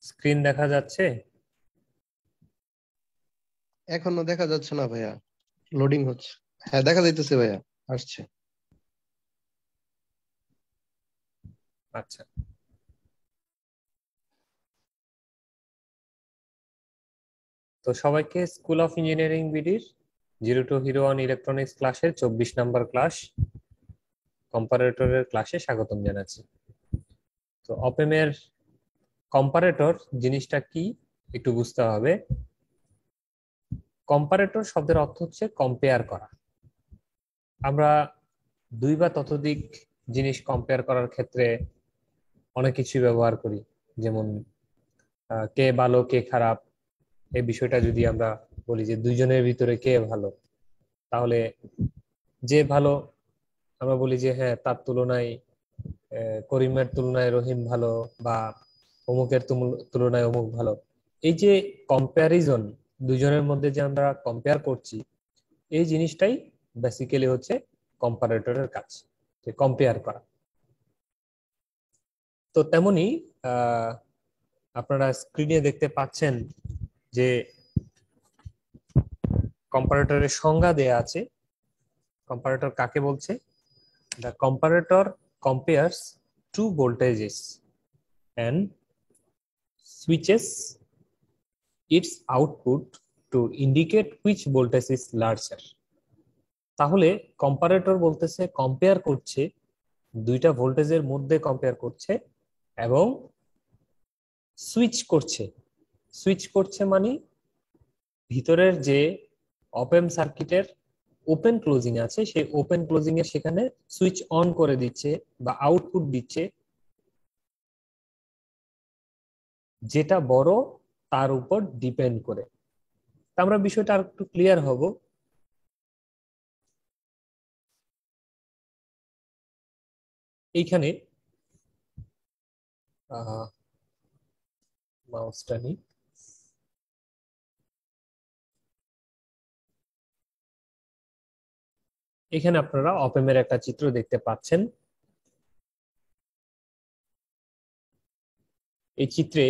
Screen দেখা যাচ্ছে? এখনো দেখা যাচ্ছে না ভাইয়া, লোডিং হচ্ছে। হ্যাঁ, দেখা যাইতেছে ভাইয়া, আসছে। আচ্ছা, তো সবাইকে স্কুল অফ ইঞ্জিনিয়ারিং বিডির 0 to Hero অন ইলেকট্রনিক্স ক্লাসের 24 নম্বর ক্লাস কম্পারেটরের ক্লাসে স্বাগতম জানাচ্ছি। তো অপেমের কম্পারেটর জিনিসটা কি একটু বুঝতে হবে। কম্পারেটর শব্দের অর্থ হচ্ছে কম্পেয়ার করা। আমরা দুই বা ততোধিক জিনিস কম্পেয়ার করার ক্ষেত্রে অনেক কিছু ব্যবহার করি, যেমন কে ভালো কে খারাপ। এই বিষয়টা যদি আমরা বলি যে দুইজনের ভিতরে কে ভালো, তাহলে যে ভালো আমরা বলি যে হ্যাঁ তার তুলনায় করিমের তুলনায় রহিম ভালো, বা অমুকের তুলনায় অমুক ভালো। এই যে কম্প্যারিজন, দুজনের মধ্যে যে আমরা কম্পেয়ার করছি, এই জিনিসটাই বেসিক্যালি হচ্ছে কম্পারেটরের কাজ, যে কম্পেয়ার করা। তো তেমনি আহ আপনারা স্ক্রিনে দেখতে পাচ্ছেন যে কম্পারেটরের সংজ্ঞা দেয়া আছে। কম্পারেটর কাকে বলছে? The comparator compares two voltages and switches its output to indicate which voltage is larger. তাহলে কম্পারেটর বলতেছে কম্পেয়ার করছে, দুইটা ভোল্টেজের মধ্যে কম্পেয়ার করছে এবং সুইচ করছে। সুইচ করছে মানে ভিতরের যে অপেম সার্কিটের ওপেন ক্লোজিং আছে, সেই ওপেন ক্লোজিং এর সেখানে সুইচ অন করে দিচ্ছে বা আউটপুট দিচ্ছে, যেটা বড় তার উপর ডিপেন্ড করে। আমরা বিষয়টা আর একটু ক্লিয়ার হব। এইখানে মাউসটা নিই। এখানে আপনারা অপেমের একটা চিত্র দেখতে পাচ্ছেন। এই চিত্রে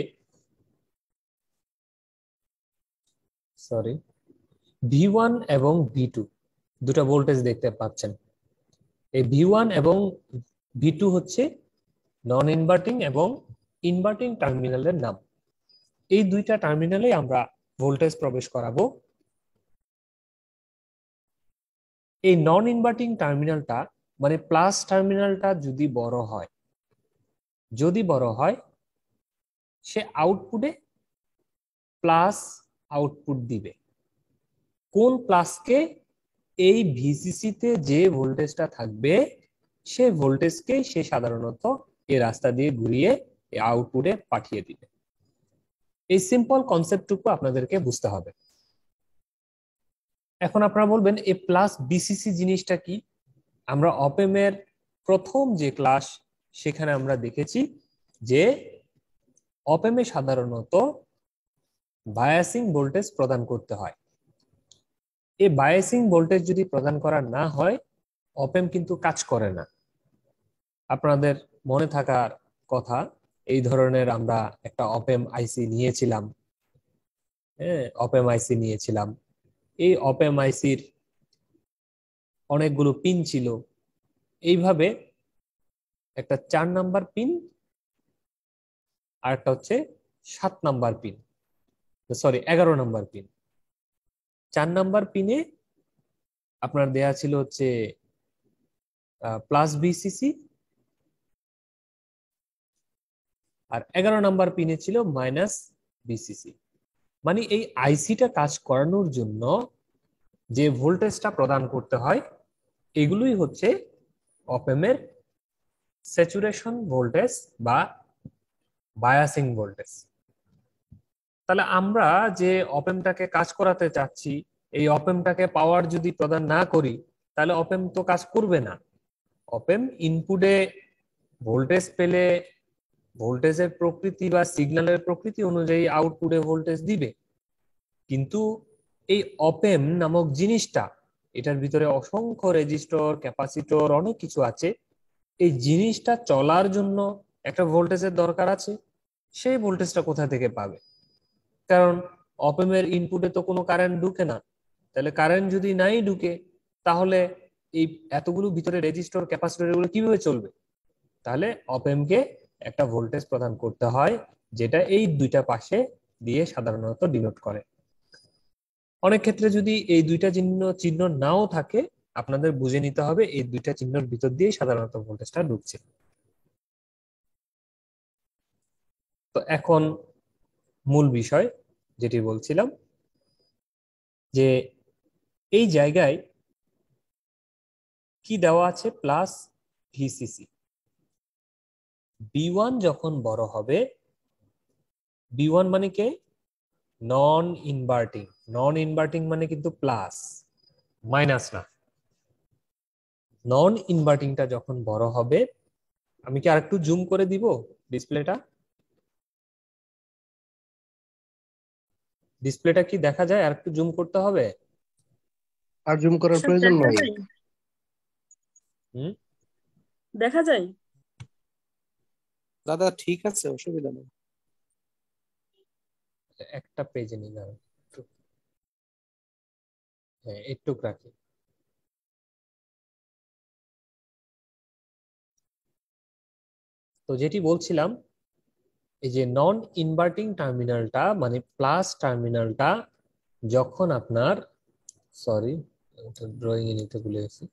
V1 এবং V2 দুটা ভোল্টেজ দেখতে পাচ্ছেন। এই V1 এবং V2 হচ্ছে নন ইনভার্টিং এবং ইনভার্টিং টার্মিনালের নাম। এই দুইটা টার্মিনালে আমরা ভোল্টেজ প্রবেশ করাবো। এই নন ইনভার্টিং টার্মিনালটা মানে প্লাস টার্মিনালটা যদি বড় হয়, সে আউটপুটে প্লাস আউটপুট দিবে। কোন প্লাসকে? এই ভিসিসি তে যে ভোল্টেজটা থাকবে সে ভোল্টেজকে সে সাধারণত এই রাস্তা দিয়ে ঘুরিয়ে আউটপুটে পাঠিয়ে দিবে। এই সিম্পল কনসেপ্টটুকু আপনাদেরকে বুঝতে হবে। এখন আপনারা বলবেন এই প্লাস বিসিসি জিনিসটা কি? আমরা অপেমের প্রথম যে ক্লাস সেখানে আমরা দেখেছি যে অপেমে সাধারণত বায়াসিং ভোল্টেজ প্রদান করতে হয়। এই বায়াসিং ভোল্টেজ যদি প্রদান করা না হয়, অপেম কিন্তু কাজ করে না। আপনাদের মনে থাকার কথা, এই ধরনের আমরা একটা অপেম আইসি নিয়েছিলাম। হ্যাঁ, অপেম আইসি নিয়েছিলাম। এই অপেম আইসির অনেকগুলো পিন ছিল। এইভাবে একটা 4 নাম্বার পিন আর একটা হচ্ছে 7 number pin, 11 number pin. 4 number পিনে আপনার দেয়া ছিল হচ্ছে প্লাস বিসিসি, আর 11 নাম্বার পিনে ছিল মাইনাস বিসিসি। মানে এই আইসিটা কাজ করানোর জন্য যে ভোল্টেজটা প্রদান করতে হয়, এগুলোই হচ্ছে অপেমের স্যাচুরেশন ভোল্টেজ বা বায়াসিং ভোল্টেজ। তাহলে আমরা যে অপেমটাকে কাজ করাতে চাচ্ছি, এই অপেমটাকে পাওয়ার যদি প্রদান না করি, তাহলে অপেম তো কাজ করবে না। অপেম ইনপুটে ভোল্টেজ পেলে ভোল্টেজের প্রকৃতি বা সিগন্যালের প্রকৃতি অনুযায়ী আউটপুটে ভোল্টেজ দিবে। কিন্তু এই অপেম নামক জিনিসটা, এটার ভিতরে অসংখ্য রেজিস্টর, ক্যাপাসিটর, অনেক কিছু আছে। এই জিনিসটা চলার জন্য একটা ভোল্টেজের দরকার আছে। সেই ভোল্টেজটা কোথা থেকে পাবে? কারণ অপ এর ইনপুটে তো কোনো কারেন্ট ঢুকে না, তাহলে কারেন্ট যদি নাই ঢুকে তাহলে এই এতগুলো ভিতরে রেজিস্টর ক্যাপাসিটর এগুলো কিভাবে চলবে? তাহলে অপ কে একটা ভোল্টেজ প্রদান করতে হয়, যেটা এই দুইটা পাশে দিয়ে সাধারণত ডিনোট করে। অনেক ক্ষেত্রে যদি এই দুইটা চিহ্ন চিহ্ন নাও থাকে, আপনাদের বুঝে নিতে হবে এই দুইটা চিহ্নের ভিতর দিয়ে সাধারণত ভোল্টেজটা ঢুকছে। তো এখন মূল বিষয় যেটি বলছিলাম, যে এই জায়গায় কি দেওয়া আছে? Plus VCC. বি1 যখন বড় হবে, বি1 মানে কে? নন ইনভার্টিং। নন ইনভার্টিং মানে কিন্তু প্লাস, মাইনাস না। নন ইনভার্টিংটা যখন বড় হবে, আমি কি আরেকটু জুম করে দিব ডিসপ্লেটা? ডিসপ্লেটা কি দেখা যায়? আরেকটু জুম করতে হবে? আর জুম করার স্যার প্রয়োজন দেখা নাই। যায়? হুম। দেখা যায়? দাদা ঠিক আছে, অসুবিধা নেই। একটা পেজে নিয়ে যাবে। হ্যাঁ, একটু রাখি। তো যেটি বলছিলাম, এই যে নন ইনভার্টিং টার্মিনালটা মানে প্লাস টার্মিনালটা যখন আপনার, সরি ড্রয়িং এ নিতে ভুলে গেছি,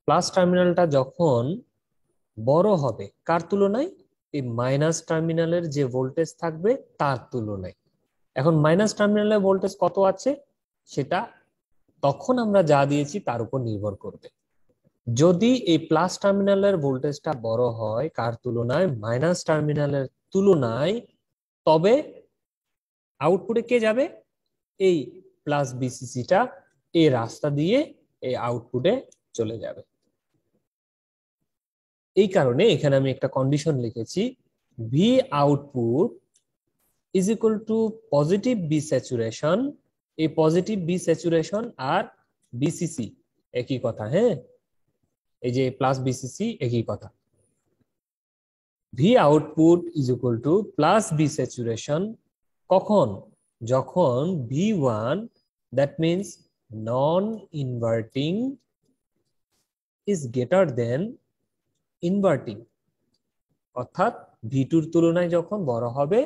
প্লাস টার্মিনালটা যখন বড় হবে কার তুলনায়? এই মাইনাস টার্মিনালের যে ভোল্টেজ থাকবে তার তুলনায়। এখন মাইনাস টার্মিনালের ভোল্টেজ কত আছে সেটা তখন আমরা যা দিয়েছি তার উপর নির্ভর করবে। যদি এই প্লাস টার্মিনালের ভোল্টেজটা বড় হয় কার তুলনায়? মাইনাস টার্মিনালের তুলনায়, তবে আউটপুটে কে যাবে? এই প্লাস বিসিসিটা এই রাস্তা দিয়ে এই আউটপুটে চলে যাবে। এই কারণে এখানে আমি একটা কন্ডিশন লিখেছি, V output is equal to positive V saturation. এই পজিটিভ বি স্যাচুরেশন আর বিসিসি একই কথা। হ্যাঁ, এই যে প্লাস বিসিসি একই কথা। V output is equal to plus V saturation কখন? যখন ভি1 that means non inverting is greater than inverting, অর্থাৎ ভি2 এর তুলনায় যখন বড় হবে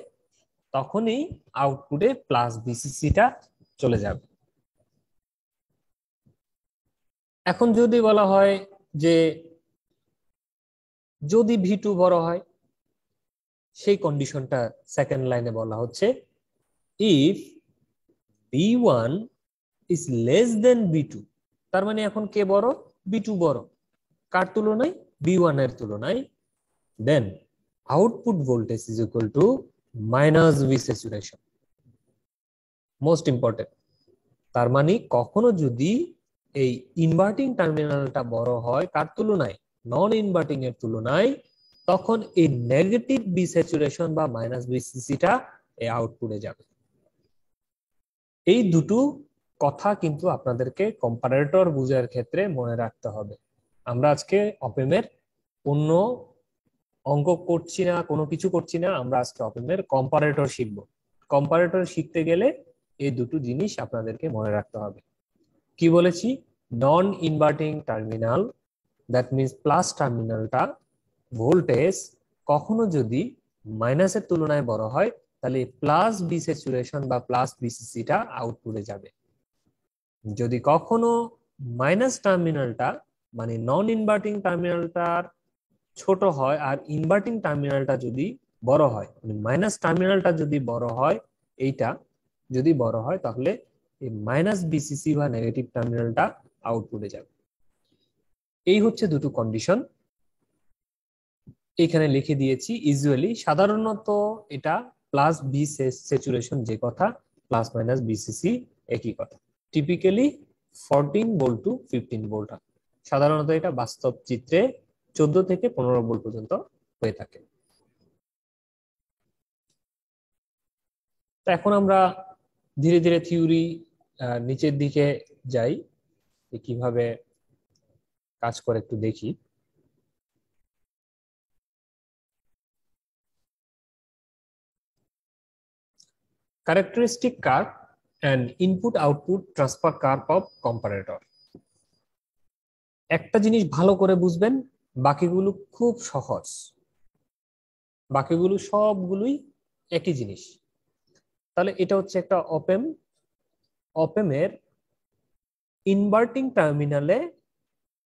তখনই আউটপুটে প্লাস বিসিসিটা চলে যাবে। এখন যদি বলা হয় যে যদি ভি2 বড় হয়, সেই কন্ডিশনটা সেকেন্ড লাইনে বলা হচ্ছে, if V one is less then V two. তার মানে এখন কে বড়? বি2 বড়। কার তুলনায়? বি1 এর তুলনায়। Then output voltage is equal to minus V saturation. Most important. তার মানে কখনো যদি এই ইনভার্টিং টার্মিনালটা বড় হয় কার তুলনায়? নন ইনভার্টিং এর তুলনায়, তখন এই নেগেটিভ বি স্যাচুরেশন বা মাইনাস বিসিসিটা এই আউটপুটে যাবে। এই দুটো কথা কিন্তু আপনাদেরকে কম্পারেটর বুঝার ক্ষেত্রে মনে রাখতে হবে। আমরা আজকে অপেমের অন্য অঙ্ক করছি না, কোনো কিছু করছি না, আমরা আজকে অপেমের কম্পারেটর শিখব। কম্পারেটর শিখতে গেলে এই দুটো জিনিস আপনাদেরকে মনে রাখতে হবে। কি বলেছি? Non inverting terminal that means plus টার্মিনালটা ভোল্টেজ কখনো যদি মাইনাসের তুলনায় বড় হয়, তাহলে প্লাস বি স্যাচুরেশন বা প্লাস বিসিসিটা আউটপুটে যাবে। যদি কখনো মাইনাস টার্মিনালটা মানে নন ইনভার্টিং টার্মিনালটার ছোট হয় আর ইনভার্টিং টার্মিনালটা যদি বড় হয়, মানে মাইনাস টার্মিনালটা যদি বড় হয়, এইটা যদি বড় হয়, তাহলে এই মাইনাস বিসিসি বা নেগেটিভ টার্মিনালটা আউটপুটে যাবে। এই হচ্ছে দুটো কন্ডিশন এখানে লিখে দিয়েছি। ইউজুয়ালি সাধারণত এটা প্লাস বি স্যাচুরেশন যে কথা, প্লাস মাইনাস বিসিসি একই কথা। Typically 14 volt to 15 volt. সাধারণত এটা বাস্তব চিত্রে 14 থেকে 15 ভোল্ট পর্যন্ত হয়ে থাকে। তো এখন আমরা ধীরে ধীরে থিওরি নিচের দিকে যাই, কিভাবে কাজ করে একটু দেখি। characteristic curve and input output transfer curve of comparator। একটা জিনিস ভালো করে বুঝবেন, বাকিগুলো খুব সহজ, বাকিগুলো সবগুলোই একই জিনিস। তাহলে এটা হচ্ছে একটা অপেম, অপেমের ইনভার্টিং টার্মিনালে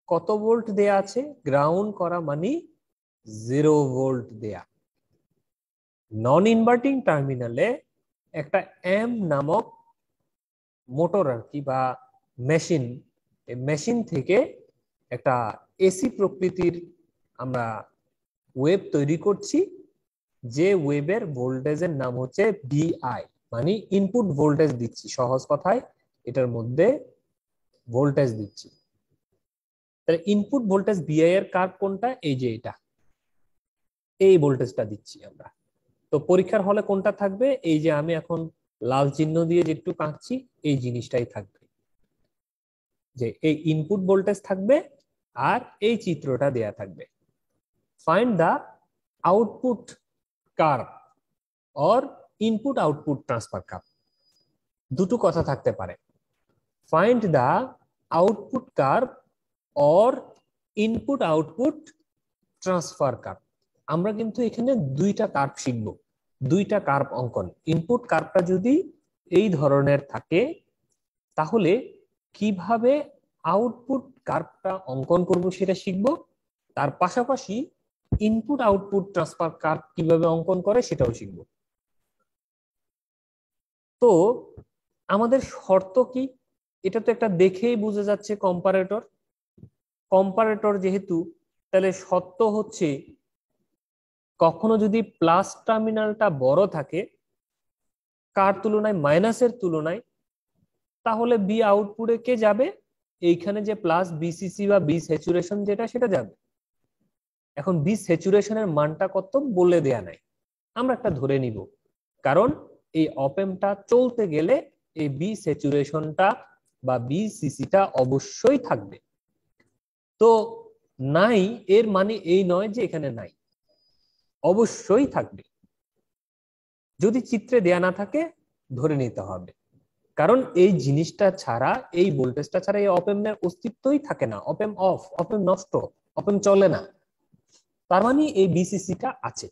কত ভোল্ট দেয়া আছে, গ্রাউন্ড করা মানে 0 ভোল্ট দেয়া। নন ইনভার্টিং টার্মিনালে একটা এম নামক মোটর আর কি বা মেশিন, মেশিন থেকে একটা এসি প্রকৃতির আমরা ওয়েভ তৈরি করছি, যে ওয়েভের ভোল্টেজের নাম হচ্ছে ভিআই, মানে ইনপুট ভোল্টেজ দিচ্ছি, সহজ কথায় এটার মধ্যে ভোল্টেজ দিচ্ছি। তাহলে ইনপুট ভোল্টেজ ভিআই এর কার্ভ কোনটা, এই যে এটা, এই ভোল্টেজটা দিচ্ছি আমরা। তো পরীক্ষার হলে কোনটা থাকবে, এই যে আমি এখন লাল চিহ্ন দিয়ে যেটু আঁকছি এই জিনিসটাই থাকবে, যে এই ইনপুট ভোল্টেজ থাকবে আর এই চিত্রটা দেয়া থাকবে। Find the output curve or input output transfer curve. দুটো কথা থাকতে পারে, find the output curve or input output transfer curve. আমরা কিন্তু এখানে দুইটা কার্ভ শিখবো, দুইটা কার্ভ অঙ্কন। ইনপুট কার্ভটা যদি এই ধরনের থাকে তাহলে কিভাবে আউটপুট কার্ভটা অঙ্কন করব সেটা শিখবো, তার পাশাপাশি ইনপুট আউটপুট ট্রান্সফার কার্ভ কিভাবে অঙ্কন করে সেটাও শিখবো। তো আমাদের শর্ত কি, এটা তো একটা দেখেই বোঝা যাচ্ছে কম্পারেটর। কম্পারেটর যেহেতু, তাহলে শর্ত হচ্ছে কখনো যদি প্লাস টার্মিনালটা বড় থাকে কার তুলনায়, মাইনাসের তুলনায়, তাহলে বি আউটপুটে কে যাবে, এইখানে যে প্লাস বিসিসি বা বি স্যাচুরেশন যেটা সেটা যাবে। এখন বি স্যাচুরেশনের মানটা কত বলে দেয়া নাই, আমরা একটা ধরে নিব, কারণ এই অপেমটা চলতে গেলে এই বি স্যাচুরেশনটা বা বিসিসিটা অবশ্যই থাকবে। তো নাই এর মানে এই নয় যে এখানে নাই, অবশ্যই থাকবে। যদি চিত্রে দেয়া না থাকে ধরে নিতে হবে, কারণ এই জিনিসটা ছাড়া, এই ভোল্টেজটা ছাড়া এই অপেমের অস্তিত্বই থাকে না। অপেম অফ, অপেম নষ্ট, অপেম চলে না, তার মানে এই বিসিসিটা আছে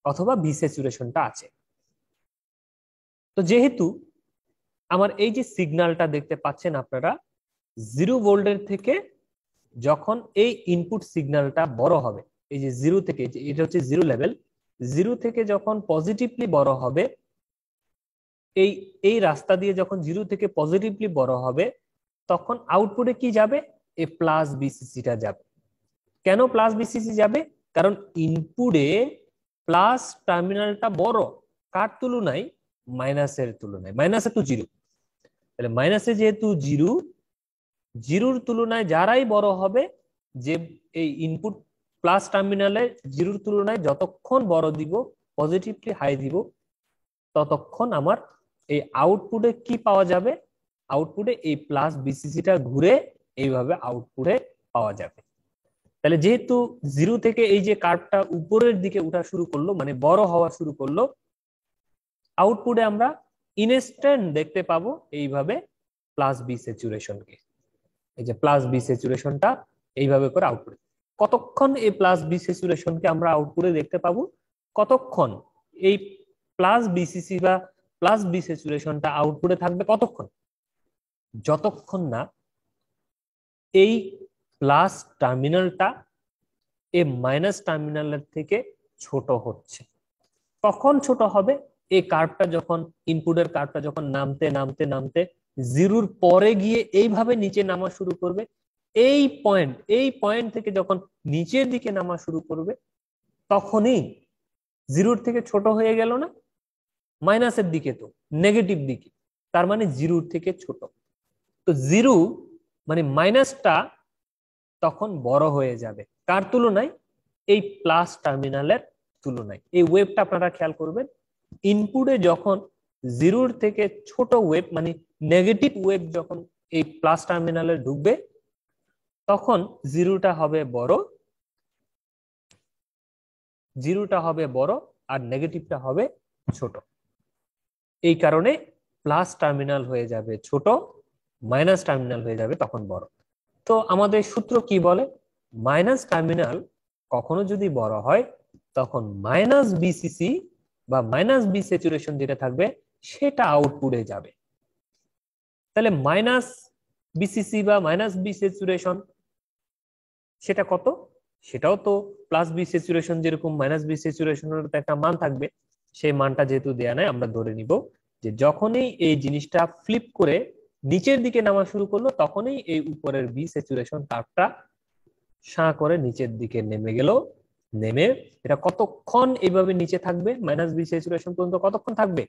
অথবা বি স্যাচুরেশনটা আছে। তো যেহেতু আমার এই যে সিগন্যালটা দেখতে পাচ্ছেন আপনারা, 0 ভোল্টের থেকে যখন এই ইনপুট সিগন্যালটা বড় হবে, এই যে 0 থেকে, এটা হচ্ছে 0 লেভেল, 0 থেকে যখন পজিটিভলি বড় হবে, এই এই রাস্তা দিয়ে যখন 0 থেকে পজিটিভলি বড় হবে, তখন আউটপুটে কি যাবে, এ প্লাস বিসিসিটা যাবে। কেন প্লাস বিসিসি যাবে, কারণ ইনপুটে প্লাস টার্মিনালটা বড় কার তুলনায়, মাইনাসের তুলনায়। মাইনাসে তো 0, তাহলে মাইনাসে যেহেতু 0, 0-র তুলনায় যারাই বড় হবে, যে এই ইনপুট প্লাস টার্মিনালে 0-র তুলনায় যতক্ষণ বড় দিব, পজিটিভলি হাই দিব, ততক্ষণ আমার এই আউটপুটে কি পাওয়া যাবে, আউটপুটে এই প্লাস বিসিসিটা ঘুরে এইভাবে আউটপুটে পাওয়া যাবে। তাহলে যেহেতু 0 থেকে এই যে কার্ভটা উপরের দিকে উঠা শুরু করলো, মানে বড় হওয়া শুরু করলো, আউটপুটে আমরা ইনস্ট্যান্ট দেখতে পাবো এইভাবে প্লাস বি স্যাচুরেশনকে। এই যে প্লাস বি স্যাচুরেশনটা এইভাবে করে আউটপুটে। কতক্ষণ এই প্লাস বি স্যাচুরেশনকে আমরা আউটপুটে দেখতে পাবো, কতক্ষণ এই প্লাস বিসিসি বা প্লাস বি স্যাচুরেশনটা আউটপুটে থাকবে, কতক্ষণ, যতক্ষণ না এই প্লাস টার্মিনালটা এই মাইনাস টার্মিনালের থেকে ছোট হচ্ছে। কখন ছোট হবে, এই কার্ভটা যখন, ইনপুটের কার্ভটা যখন নামতে নামতে নামতে 0-র পরে গিয়ে এইভাবে নিচে নামা শুরু করবে, এই পয়েন্ট থেকে যখন নিচের দিকে নামা শুরু করবে, তখনই 0-র থেকে ছোট হয়ে গেল না, মাইনাসের দিকে, তো নেগেটিভ দিকে, তার মানে 0-র থেকে ছোট। তো 0 মানে মাইনাসটা তখন বড় হয়ে যাবে কার তুলনায়, এই প্লাস টার্মিনালের তুলনায়। এই ওয়েভটা আপনারা খেয়াল করবেন, ইনপুটে যখন 0-র থেকে ছোট ওয়েভ মানে নেগেটিভ ওয়েভ যখন এই প্লাস টার্মিনালে ঢুকবে, তখন 0টা হবে বড়, 0টা হবে বড় আর নেগেটিভটা হবে ছোট। এই কারণে প্লাস টার্মিনাল হয়ে যাবে ছোট, মাইনাস টার্মিনাল হয়ে যাবে তখন বড়। তো আমাদের সূত্র কি বলে, মাইনাস টার্মিনাল কখনো যদি বড় হয় তখন মাইনাস বিসিসি বা মাইনাস বি স্যাচুরেশন যেটা থাকবে সেটা আউটপুটে যাবে। তাহলে মাইনাস বিসিসি বা মাইনাস বি স্যাচুরেশন সেটা কত, সেটাও তো প্লাস বি স্যাচুরেশন যেরকম মাইনাস বি স্যাচুরেশনের একটা মান থাকবে। সেই মানটা যেহেতু দেয়া নাই, আমরা ধরে নিব যে যখনই এই জিনিসটা ফ্লিপ করে নিচের দিকে নামা শুরু করলো তখনই এই উপরের বি স্যাচুরেশন কার্ভটা সাঁ করে নিচের দিকে নেমে গেল। নেমে এটা কতক্ষণ এইভাবে নিচে থাকবে মাইনাস বি স্যাচুরেশন পর্যন্ত, কতক্ষণ থাকবে,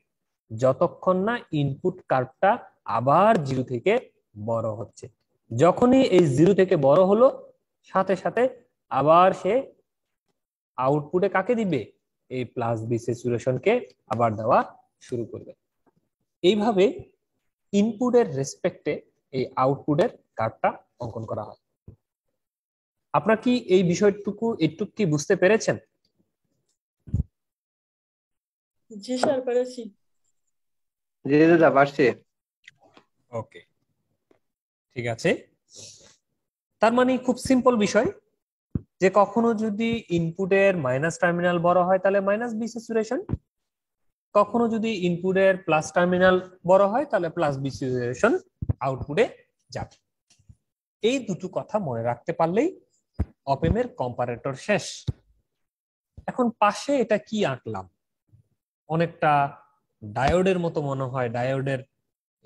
যতক্ষণ না ইনপুট কার্ভটা আবার জিরো থেকে বড় হচ্ছে। যখনই এই জিরো থেকে বড় হলো সাথে সাথে আবার সে আউটপুটে কাকে দিবে, এই প্লাস বি স্যাচুরেশনকে আবার দেওয়া শুরু করবে। এইভাবে ইনপুটের রেসপেক্টে এই আউটপুটের কার্ভটা অঙ্কন করা হয়। আপনারা কি এই বিষয়টুকু একটু কি বুঝতে পেরেছেন? জি স্যার, পেরেছি। জি দাদা পারছি। ওকে, ঠিক আছে। তার মানে খুব সিম্পল বিষয় যে কখনো যদি ইনপুটের মাইনাস টার্মিনাল বড় হয় তাহলে মাইনাস বি স্যাচুরেশন, কখনো যদি ইনপুটের প্লাস টার্মিনাল বড় হয় তাহলে প্লাস বি স্যাচুরেশন আউটপুটে যাবে। এই দুটো কথা মনে রাখতে পারলেই অপেমের কম্পারেটর শেষ। এখন পাশে এটা কি আঁকলাম, অনেকটা ডায়োডের মতো মনে হয়, ডায়োডের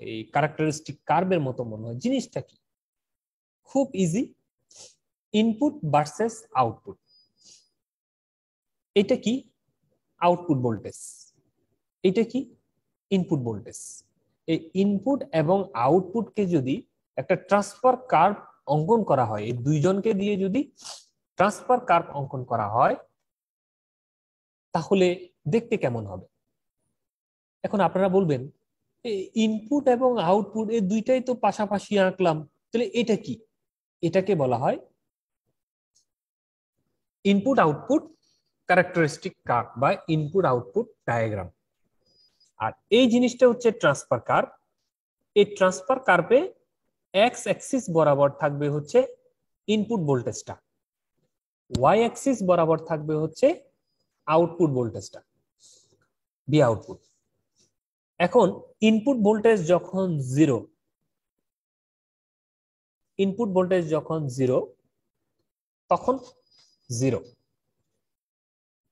এই ক্যারেক্টারিস্টিক কার্ভের মতো মনে হয়। জিনিসটা কি, খুব ইজি, ইনপুট ভার্সেস আউটপুট। এটা কি আউটপুট ভোল্টেজ, এটা কি ইনপুট ভোল্টেজ। এই ইনপুট এবং আউটপুটকে যদি একটা ট্রান্সফার কার্ভ অঙ্কন করা হয়, এই দুইজনকে দিয়ে যদি ট্রান্সফার কার্ভ অঙ্কন করা হয় তাহলে দেখতে কেমন হবে। এখন আপনারা বলবেন ইনপুট এবং আউটপুট এই দুইটাই তো পাশাপাশি আঁকলাম, তাহলে এটা কি, এটাকে বলা হয় ইনপুট আউটপুট ক্যারেক্টারিস্টিক কার্ভ বা ইনপুট আউটপুট ডায়াগ্রাম। আর এই জিনিসটা হচ্ছে ট্রান্সফার কার্ভ। এই ট্রান্সফার কার্ভে এক্স অ্যাক্সিস বরাবর থাকবে হচ্ছে ইনপুট ভোল্টেজটা, ওয়াই অ্যাক্সিস বরাবর থাকবে হচ্ছে আউটপুট ভোল্টেজটা, বি আউটপুট। এখন ইনপুট ভোল্টেজ যখন জিরো, ইনপুট ভোল্টেজ যখন জিরো তখন জিরো,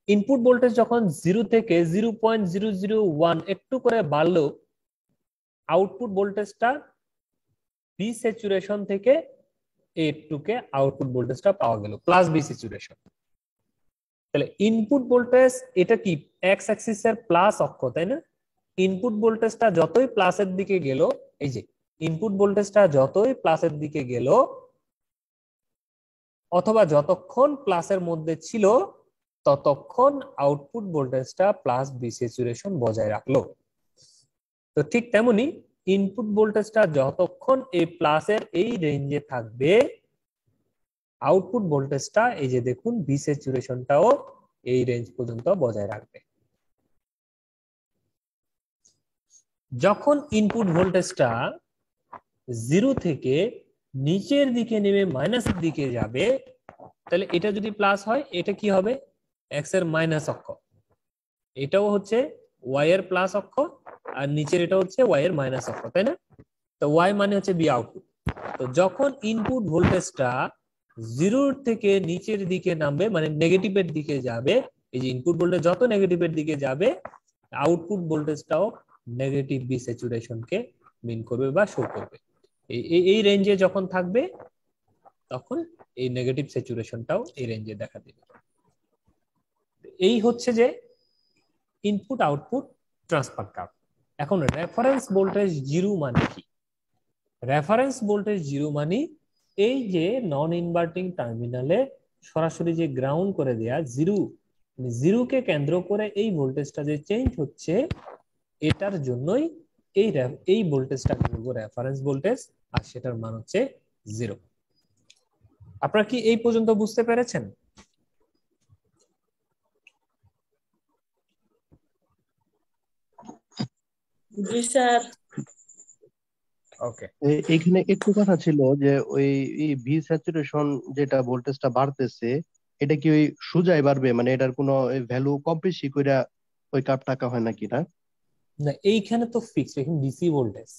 ইনপুট ভোল্টেজ যখন জিরো থেকে 0.001 একটু করে বাড়লেও আউটপুট ভোল্টেজটা বি স্যাচুরেশন থেকে একটু কে আউটপুট ভোল্টেজটা পাওয়া গেল প্লাস বি স্যাচুরেশন। তাহলে ইনপুট ভোল্টেজ এটা কি এক্স অ্যাক্সিস এর প্লাস অক্ষ, তাই না? ইনপুট ভোল্টেজটা যতই প্লাসের দিকে গেল, এই যে ইনপুট ভোল্টেজটা যতই প্লাসের দিকে গেল অথবা যতক্ষণ প্লাসের মধ্যে ছিল ততক্ষণ আউটপুট ভোল্টেজটা প্লাস বি স্যাচুরেশন বজায় রাখলো। তো ঠিক তেমনি ইনপুট ভোল্টেজটা যতক্ষণ এই প্লাসের এই রেঞ্জে থাকবে আউটপুট ভোল্টেজটা এই যে দেখুন বি স্যাচুরেশনটাও এই রেঞ্জ পর্যন্ত বজায় রাখবে। যখন ইনপুট ভোল্টেজটা জিরো থেকে নিচের দিকে নেমে মাইনাসের দিকে যাবে তাহলে এটা যদি প্লাস হয় এটা কি হবে, এক্স এর মাইনাস অক্ষ, এটাও হচ্ছে ওয়াই এর প্লাস অক্ষ, আর নিচের এটা হচ্ছে ওয়াই এর মাইনাস অক্ষ, তাই না? তো ওয়াই মানে হচ্ছে বি আউটপুট। তো যখন ইনপুট ভোল্টেজটা জিরোর থেকে নিচের দিকে নামবে মানে নেগেটিভের দিকে যাবে, এই যে ইনপুট ভোল্টেজ যত নেগেটিভের দিকে যাবে আউটপুট ভোল্টেজটাও নেগেটিভ বি স্যাচুরেশনকে মিন করবে বা শো করবে। এই রেঞ্জে যখন থাকবে তখন এই নেগেটিভ স্যাচুরেশনটাও এই রেঞ্জে দেখা দেবে। এই হচ্ছে যে ইনপুট আউটপুট ট্রান্সফার কার্ভ। এখন রেফারেন্স ভোল্টেজ জিরো মানে কি? রেফারেন্স ভোল্টেজ জিরো মানে এই যে নন ইনভার্টিং টার্মিনালে সরাসরি যে গ্রাউন্ড করে দেয়া জিরো, জিরোকে কেন্দ্র করে এই ভোল্টেজটা যে চেঞ্জ হচ্ছে এটার জন্যই এই ভোল্টেজটা বলবো রেফারেন্স ভোল্টেজ, আর সেটার মান হচ্ছে জিরো। আপনারা কি এই পর্যন্ত বুঝতে পেরেছেন? জি স্যার। ওকে, এইখানে একটু কথা ছিল যে ওই ভি স্যাচুরেশন যেটা ভোল্টেজটা বাড়তেছে, এটা কি ওই সোজাই বাড়বে, মানে এটার কোনো ভ্যালু কম বেশি কইরা ওই কাপ টাকা হয় নাকি না? না এইখানে তো ফিক্সড, এখানে ডিসি ভোল্টেজ।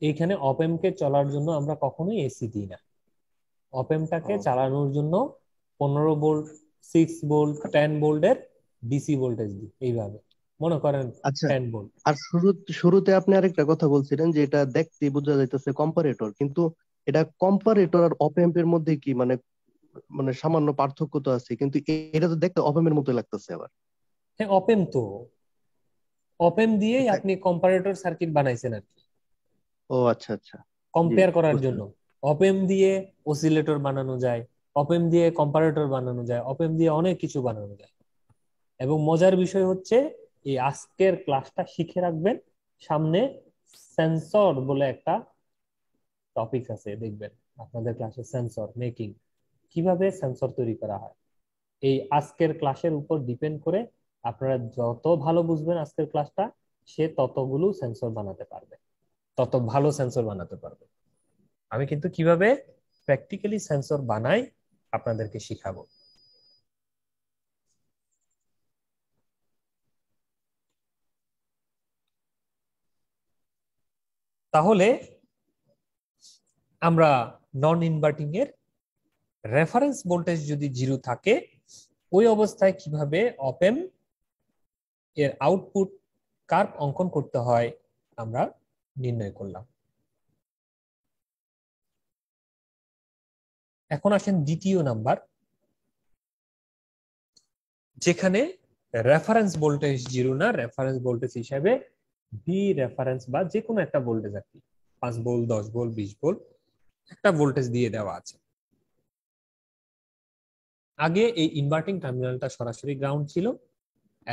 এইখানে অপএম কে চলার জন্য আমরা কখনোই এসি দিই না। অপএমটাকে ও, চালানোর জন্য 15 ভোল্ট, 6 ভোল্ট, 10 ভোল্টের ডিসি ভোল্টেজ দিই এইভাবে, মনে করেন আচ্ছা। 10 ভোল্ট। আর শুরুতে আপনি আরেকটা কথা বলছিলেন যে এটা দেখতে বোঝা যাইতেছে কম্পারেটর, কিন্তু এটা কম্পারেটর আর অপ এম্প এর মধ্যে কি মানে মানে সামান্য পার্থক্য তো আছে, কিন্তু এটা তো দেখতে অপ এম্প এর মতো লাগতেছে আবার। হ্যাঁ অপেম তো, অপেম দিয়েই আপনি কম্পারেটর সার্কিট বানাইছেন আর কি, ও আচ্ছা আচ্ছা। জি, কম্পেয়ার করার বুঝতে জন্য। অপেম দিয়ে অসিলেটর বানানো যায়, অপেম দিয়ে কম্পারেটর বানানো যায়, অপেম দিয়ে অনেক কিছু বানানো যায়। এবং মজার বিষয় হচ্ছে, এই আজকের ক্লাসটা শিখে রাখবেন, সামনে সেন্সর বলে একটা টপিক আছে, দেখবেন আপনাদের ক্লাসে সেন্সর মেকিং, কিভাবে সেন্সর তৈরি করা হয়। এই আজকের ক্লাসের উপর ডিপেন্ড করে আপনারা যত ভালো বুঝবেন আজকের ক্লাসটা, সে ততগুলো সেন্সর বানাতে পারবে, তত ভালো সেন্সর বানাতে পারবে। আমি কিন্তু কিভাবে প্র্যাকটিক্যালি সেন্সর বানাই আপনাদেরকে শিখাবো। তাহলে আমরা নন ইনভার্টিং এর রেফারেন্স ভোল্টেজ যদি 0 থাকে, ওই অবস্থায় কিভাবে অপেম এর আউটপুট কার্ভ অঙ্কন করতে হয় আমরা নির্ণয় করলাম। এখন আসেন দ্বিতীয় নাম্বার, যেখানে রেফারেন্স ভোল্টেজ 0 না, রেফারেন্স ভোল্টেজ হিসাবে ভি রেফারেন্স বা যে কোনো একটা ভোল্টেজ আর কি, 5 ভোল্ট, 10 ভোল্ট, 20 ভোল্ট একটা ভোল্টেজ দিয়ে দেওয়া আছে। আগে এই ইনভার্টিং টার্মিনালটা সরাসরি গ্রাউন্ড ছিল,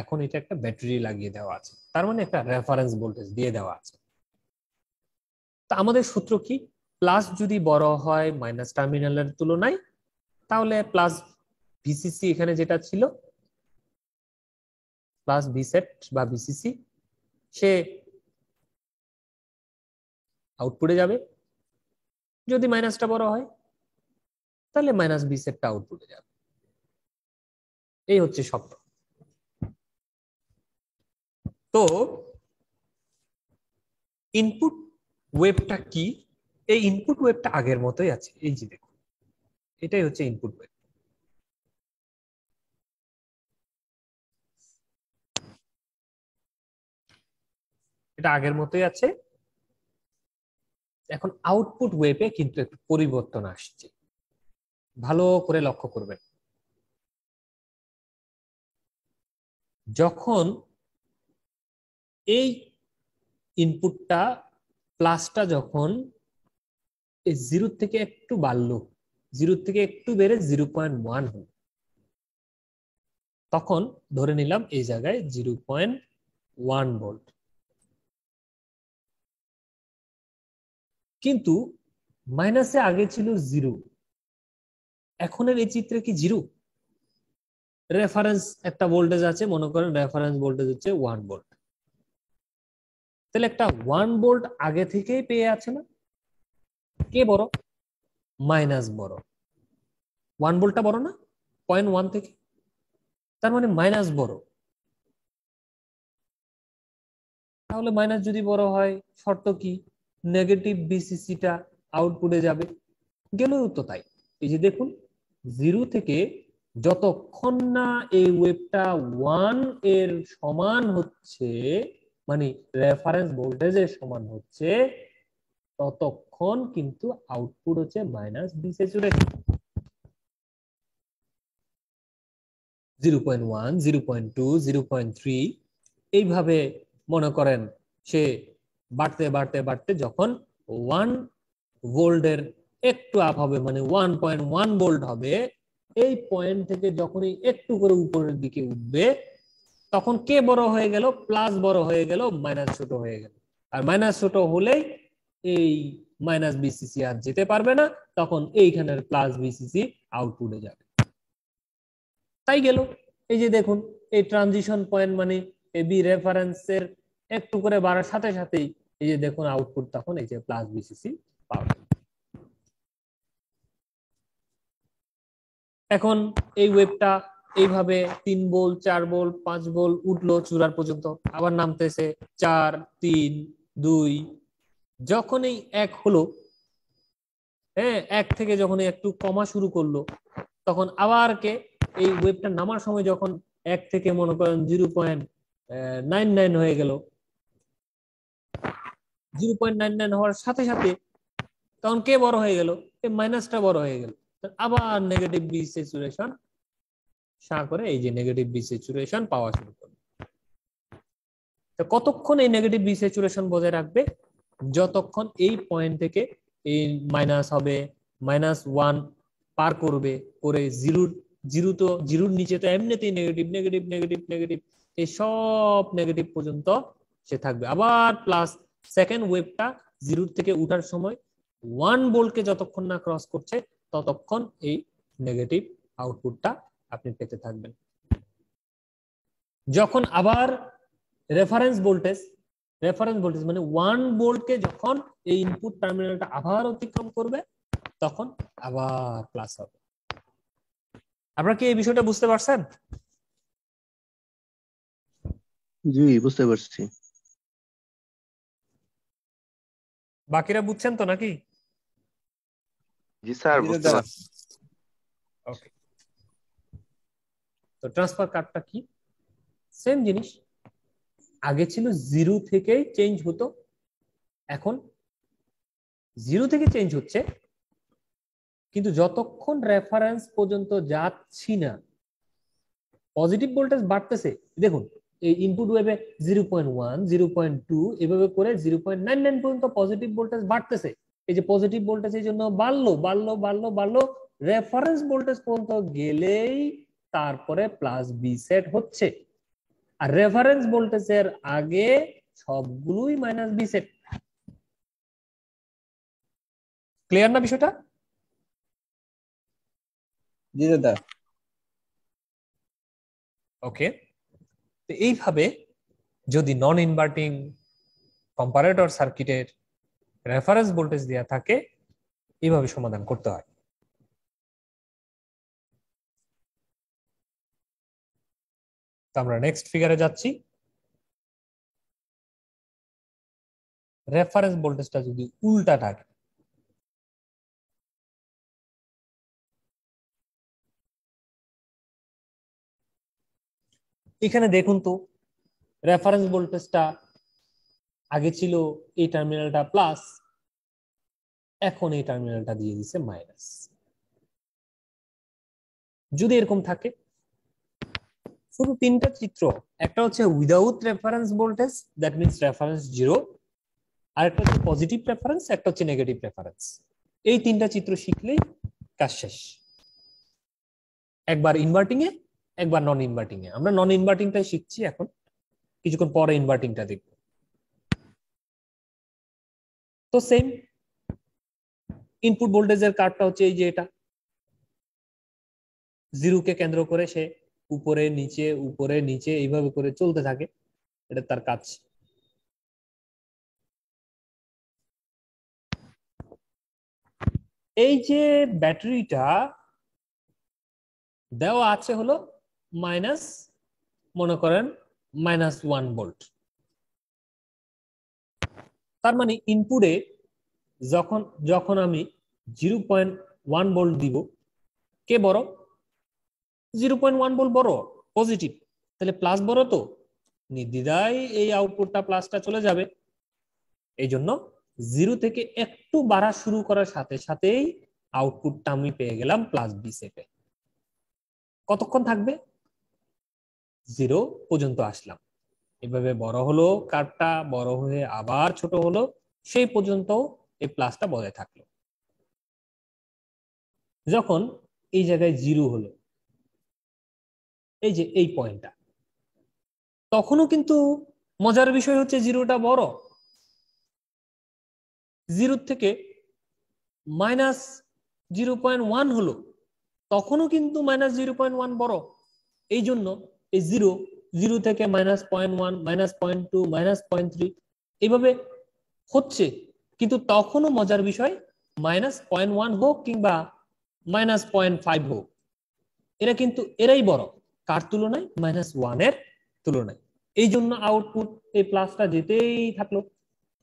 এখন এটা একটা ব্যাটারি লাগিয়ে দেওয়া আছে, তার মানে একটা রেফারেন্স ভোল্টেজ দিয়ে দেওয়া আছে। তা আমাদের সূত্র কি? প্লাস যদি বড় হয় মাইনাস টার্মিনালের তুলনায়, তাহলে প্লাস ভিসিসি এখানে যেটা ছিল, প্লাস ভিসেট বা ভিসিসি, সে আউটপুটে যাবে। যদি মাইনাসটা বড় হয় তাহলে মাইনাস ভিসেটটা আউটপুটে যাবে। এই হচ্ছে শব্দ। তো ইনপুট ওয়েভটা কি? এই ইনপুট ওয়েভটা আগের মতোই আছে, এই যে দেখুন, এটাই হচ্ছে ইনপুট ওয়েভ। এটা আগের মতোই আছে। এখন আউটপুট ওয়েভে কিন্তু একটু পরিবর্তন আসছে, ভালো করে লক্ষ্য করবেন। যখন এই ইনপুটটা প্লাসটা যখন এই 0 থেকে একটু বাড়লো, 0 থেকে একটু বেড়ে 0.1 হল, তখন ধরে নিলাম এই জায়গায় 0.1 ভোল্ট। কিন্তু মাইনাসে আগে ছিল 0, এখনের এই চিত্রে কি 0? রেফারেন্স একটা ভোল্টেজ আছে, মনে করেন রেফারেন্স ভোল্টেজ হচ্ছে 1 ভোল্ট। তাহলে একটা 1 ভোল্ট আগে থেকেই পেয়ে আছে না? কে বড়? মাইনাস বড়। 1 ভোল্টটা বড় না 0.1 থেকে? তার মানে মাইনাস বড়। তাহলে মাইনাস যদি বড় হয়, শর্ত কি? নেগেটিভ বিসিসিটা আউটপুটে যাবে। গেলেও তো তাই। এই যে দেখুন, 0 থেকে যতক্ষণ না এই ওয়েভটা 1 এর সমান হচ্ছে, মানে রেফারেন্স ভোল্টেজের সমান হচ্ছে, ততক্ষণ কিন্তু আউটপুট হচ্ছে মাইনাস বি স্যাচুরেশন। 0.1, 0.2, 0.3 এইভাবে মনে করেন সে বাড়তে বাড়তে বাড়তে যখন 1 ভোল্টের একটু আপ হবে, মানে 1.1 ভোল্ট হবে, এই পয়েন্ট থেকে যখনই একটু করে উপরের দিকে উঠবে, তখন কে বড় হয়ে গেল? প্লাস বড় হয়ে গেল, মাইনাস ছোট হয়ে গেল। আর মাইনাস ছোট হলেই এই মাইনাস বিসিসি আর যেতে পারবে না, তখন এইখানের প্লাস বিসিসি আউটপুটে যাবে। তাই গেল। এই যে দেখুন, এই ট্রানজিশন পয়েন্ট মানে এবি রেফারেন্সের একটু করে বাড়ার সাথে সাথেই এই যে দেখুন আউটপুট তখন এই যে প্লাস বিসিসি পাওয়া গেল। এখন এই ওয়েবটা এইভাবে 3 ভোল্ট 4 ভোল্ট 5 ভোল্ট উঠলো চূড়ার পর্যন্ত, আবার নামতেছে 4 3 2, যখন এই 1 হলো, হ্যাঁ 1 থেকে যখন একটু কমা শুরু করলো তখন আবার কে এই ওয়েবটা নামার সময় যখন 1 থেকে মনে করেন 0.99 হয়ে গেল, 0.99 হওয়ার সাথে সাথে তখন কে বড় হয়ে গেল, এই মাইনাসটা বড় হয়ে গেল, আবার নেগেটিভ বি স্যাচুরেশন করে এই যে নেগেটিভ বি স্যাচুরেশন পাওয়া শুরু করবে। তো কতক্ষণ এই নেগেটিভ বি স্যাচুরেশন বজায় রাখবে? যতক্ষণ এই পয়েন্ট থেকে এই মাইনাস হবে, -1 পার করবে, করে জিরোর নিচে তো এমনিতেই নেগেটিভ নেগেটিভ নেগেটিভ নেগেটিভ, এই সব নেগেটিভ পর্যন্ত সে থাকবে। আবার প্লাস সেকেন্ড ওয়েভটা জিরোর থেকে উঠার সময় 1 ভোল্টকে যতক্ষণ না ক্রস করছে ততক্ষণ এই নেগেটিভ আউটপুটটা আপনি পেতে থাকবেন। যখন আবার রেফারেন্স ভোল্টেজ মানে 1 ভোল্টকে যখন এই ইনপুট টার্মিনালটা আবার অতিক্রম করবে তখন আবার প্লাস হবে। আপনারা কি এই বিষয়টা বুঝতে পারছেন? জি বুঝতে পারছি। বাকিরা বুঝছেন তো নাকি? জি স্যার, বুঝতে পারছি। ওকে, তো ট্রান্সফার কার্ডটা কি? সেম জিনিস, আগে ছিল 0 থেকে চেঞ্জ হতো, এখন 0 থেকে চেঞ্জ হচ্ছে, কিন্তু যতক্ষণ রেফারেন্স পর্যন্ত যাচ্ছি না পজিটিভ ভোল্টেজ বাড়তেছে। দেখুন এই ইনপুট ওয়েভে 0.1 0.2 এভাবে করে 0.99 পর্যন্ত পজিটিভ ভোল্টেজ বাড়তেছে। এই যে পজিটিভ ভোল্টেজ এই জন্য বাড়লো বাড়লো বাড়লো বাড়লো, রেফারেন্স ভোল্টেজ পর্যন্ত গেলেই তারপরে প্লাস বি সেট হচ্ছে, আর রেফারেন্স ভোল্টেজের আগে সবগুলোই মাইনাস বি সেট। ক্লিয়ার না বিষয়টা? জি দাদা। ওকে, তো এইভাবে যদি নন ইনভার্টিং কম্পারেটর সার্কিটের রেফারেন্স ভোল্টেজ দেওয়া থাকে এইভাবে সমাধান করতে হয়। তো আমরা নেক্সট ফিগারে যাচ্ছি। রেফারেন্স ভোল্টেজটা যদি উল্টা থাকে, এখানে দেখুন তো রেফারেন্স ভোল্টেজটা আগে ছিল এই টার্মিনালটা প্লাস, এখন এই টার্মিনালটা দিয়ে দিছে মাইনাস। যদি এরকম থাকে, শুধু তিনটা চিত্র, একটা হচ্ছে without reference voltage that means reference 0, আর একটা হচ্ছে পজিটিভ রেফারেন্স, একটা হচ্ছে নেগেটিভ রেফারেন্স। এই তিনটা চিত্র শিখলেই কাজ শেষ। একবার ইনভার্টিং এ, একবার নন ইনভার্টিং এ। আমরা নন ইনভার্টিংটাই শিখছি এখন, কিছুক্ষণ পরে ইনভার্টিংটা দেখব। তো সেম ইনপুট ভোল্টেজের কার্ভটা হচ্ছে এই যে এটা, 0 কে কেন্দ্র করে সে উপরে নিচে এইভাবে করে চলতে থাকে, এটা তার কাজ। এই যে ব্যাটারিটা দেওয়া আছে হলো মাইনাস, মনে করেন -1 ভোল্ট, তার মানে ইনপুটে যখন আমি 0.1 ভোল্ট দিব, কে বড়? 0.1 ভোল্ট বড়, পজিটিভ, তাহলে প্লাস বড়, তো নির্দ্বিধায় এই আউটপুটটা প্লাসটা চলে যাবে। এই জন্য 0 থেকে একটু বাড়া শুরু করার সাথে সাথেই আউটপুটটা আমি পেয়ে গেলাম প্লাস বি সেটে। কতক্ষণ থাকবে? 0 পর্যন্ত আসলাম, এভাবে বড় হলো কার্ভটা, বড় হয়ে আবার ছোট হলো, সেই পর্যন্ত এই প্লাসটা বজায় থাকলো। যখন এই জায়গায় 0 হলো, এই যে এই পয়েন্টটা, তখনও কিন্তু মজার বিষয় হচ্ছে 0টা বড়, 0 থেকে -0.1 হলো, তখনও কিন্তু -0.1 বড়। এই জন্য এই 0 জিরো থেকে -0.1 -0.2 -0.3 এইভাবে হচ্ছে, কিন্তু তখনও মজার বিষয় -0.1 হোক কিংবা -0.5 হোক, এরা কিন্তু এরাই বড় কার তুলনায়, -1 এর তুলনায়। এই জন্য আউটপুট এই প্লাসটা যেতেই থাকলো,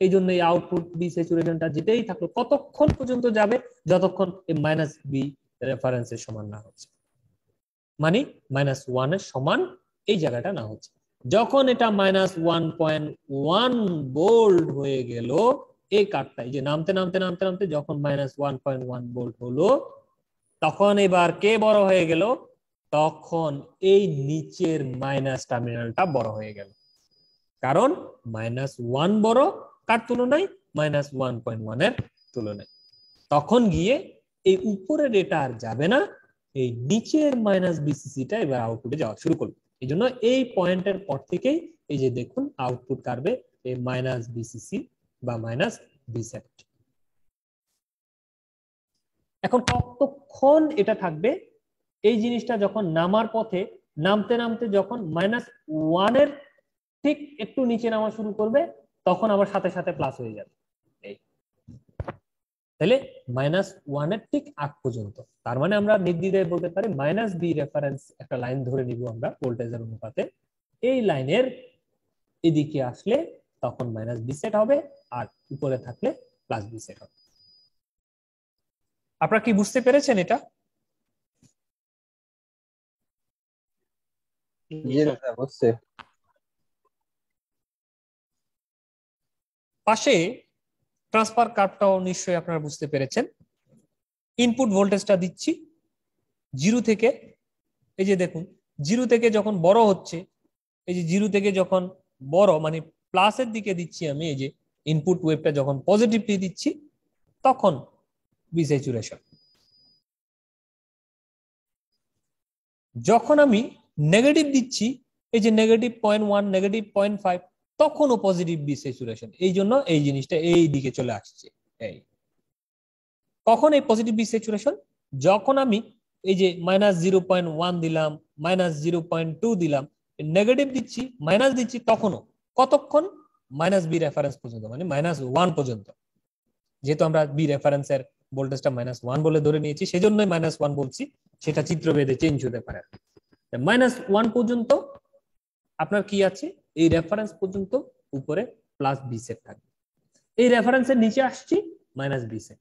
এই জন্য এই আউটপুট বি স্যাচুরেশনটা যেতেই থাকলো, কতক্ষণ পর্যন্ত যাবে, যতক্ষণ এই -বি রেফারেন্সের সমান না হচ্ছে, মানে -1 এর সমান এই জায়গাটা না হচ্ছে। যখন এটা -1.1 ভোল্ট হয়ে গেল, এই কার্ডটাই যে নামতে নামতে নামতে নামতে যখন -1.1 ভোল্ট হলো, তখন এবার কে বড় হয়ে গেল, তখন এই নিচের মাইনাস টার্মিনালটা বড় হয়ে গেল, কারণ -1 বড় কার তুলনায়, -1.1 এর তুলনায়। তখন গিয়ে এই উপরের এটা আর যাবে না, এই নিচের -বিসিসিটা এবার আউটপুটে যাওয়া শুরু করবে। এই জন্য এই পয়েন্টের পর থেকেই এই যে দেখুন আউটপুট কার্ভে এই -বিসিসি বা -বিসেট। এখন কতক্ষণ এটা থাকবে, এই জিনিসটা যখন নামার পথে নামতে নামতে যখন -1 এর ঠিক একটু নিচে নামা শুরু করবে, তখন আবার সাথে সাথে প্লাস হয়ে যাবে। এই তাহলে -1 এর ঠিক আগ পর্যন্ত, তার মানে আমরা নির্দ্বিধায় বলতে পারি -বি রেফারেন্স একটা লাইন ধরে নিব আমরা ভোল্টেজের অনুপাতে, এই লাইনের এদিকে আসলে তখন -বি সেট হবে, আর উপরে থাকলে +বি সেট হবে। আপনারা কি বুঝতে পেরেছেন এটা? পাশে ট্রান্সফার কার্ভটাও নিশ্চয়ই আপনারা বুঝতে পেরেছেন। ইনপুট ভোল্টেজটা দিচ্ছি জিরো থেকে, এই যে দেখুন জিরো থেকে যখন বড় হচ্ছে, এই যে জিরো থেকে যখন বড় মানে প্লাসের দিকে দিচ্ছি আমি, এই যে ইনপুট ওয়েভটা যখন পজিটিভলি দিচ্ছি তখন বি স্যাচুরেশন। যখন আমি নেগেটিভ দিচ্ছি, এই যে -0.1 -0.5, তখনও পজিটিভ বি স্যাচুরেশন। এই জন্য এই জিনিসটা এই দিকে চলে আসছে। এই কখন এই পজিটিভ বি স্যাচুরেশন, যখন আমি এই যে -0.1 দিলাম, -0.2 দিলাম, নেগেটিভ দিচ্ছি, মাইনাস দিচ্ছি, তখনও কতক্ষণ, -বি রেফারেন্স পর্যন্ত, মানে -1 পর্যন্ত। যেহেতু আমরা বি রেফারেন্সের ভোল্টেজটা -1 বলে ধরে নিয়েছি, সেজন্যই -1 বলছি, সেটা চিত্রভেদে চেঞ্জ হতে পারে। -1 পর্যন্ত আপনার কি আছে, এই রেফারেন্স পর্যন্ত উপরে +বি সেট থাকবে, এই রেফারেন্সের নিচে আসছি -বি সেট।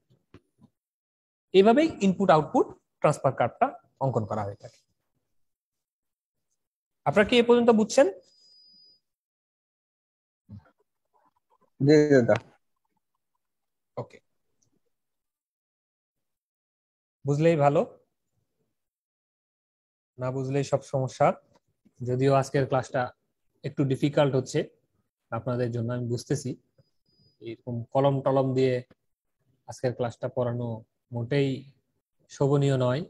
এইভাবেই ইনপুট আউটপুট ট্রান্সফার কার্ভটা অঙ্কন করা হয়ে থাকে। আপনারা কি এ পর্যন্ত বুঝছেন? ওকে, বুঝলেই ভালো, না বুঝলেই সব সমস্যা। যদিও আজকের ক্লাসটা একটু ডিফিকাল্ট হচ্ছে আপনাদের জন্য, আমি বুঝতেছি। এরকম কলম টলম দিয়ে আজকের ক্লাসটা পড়ানো মোটেই শোভনীয় নয়,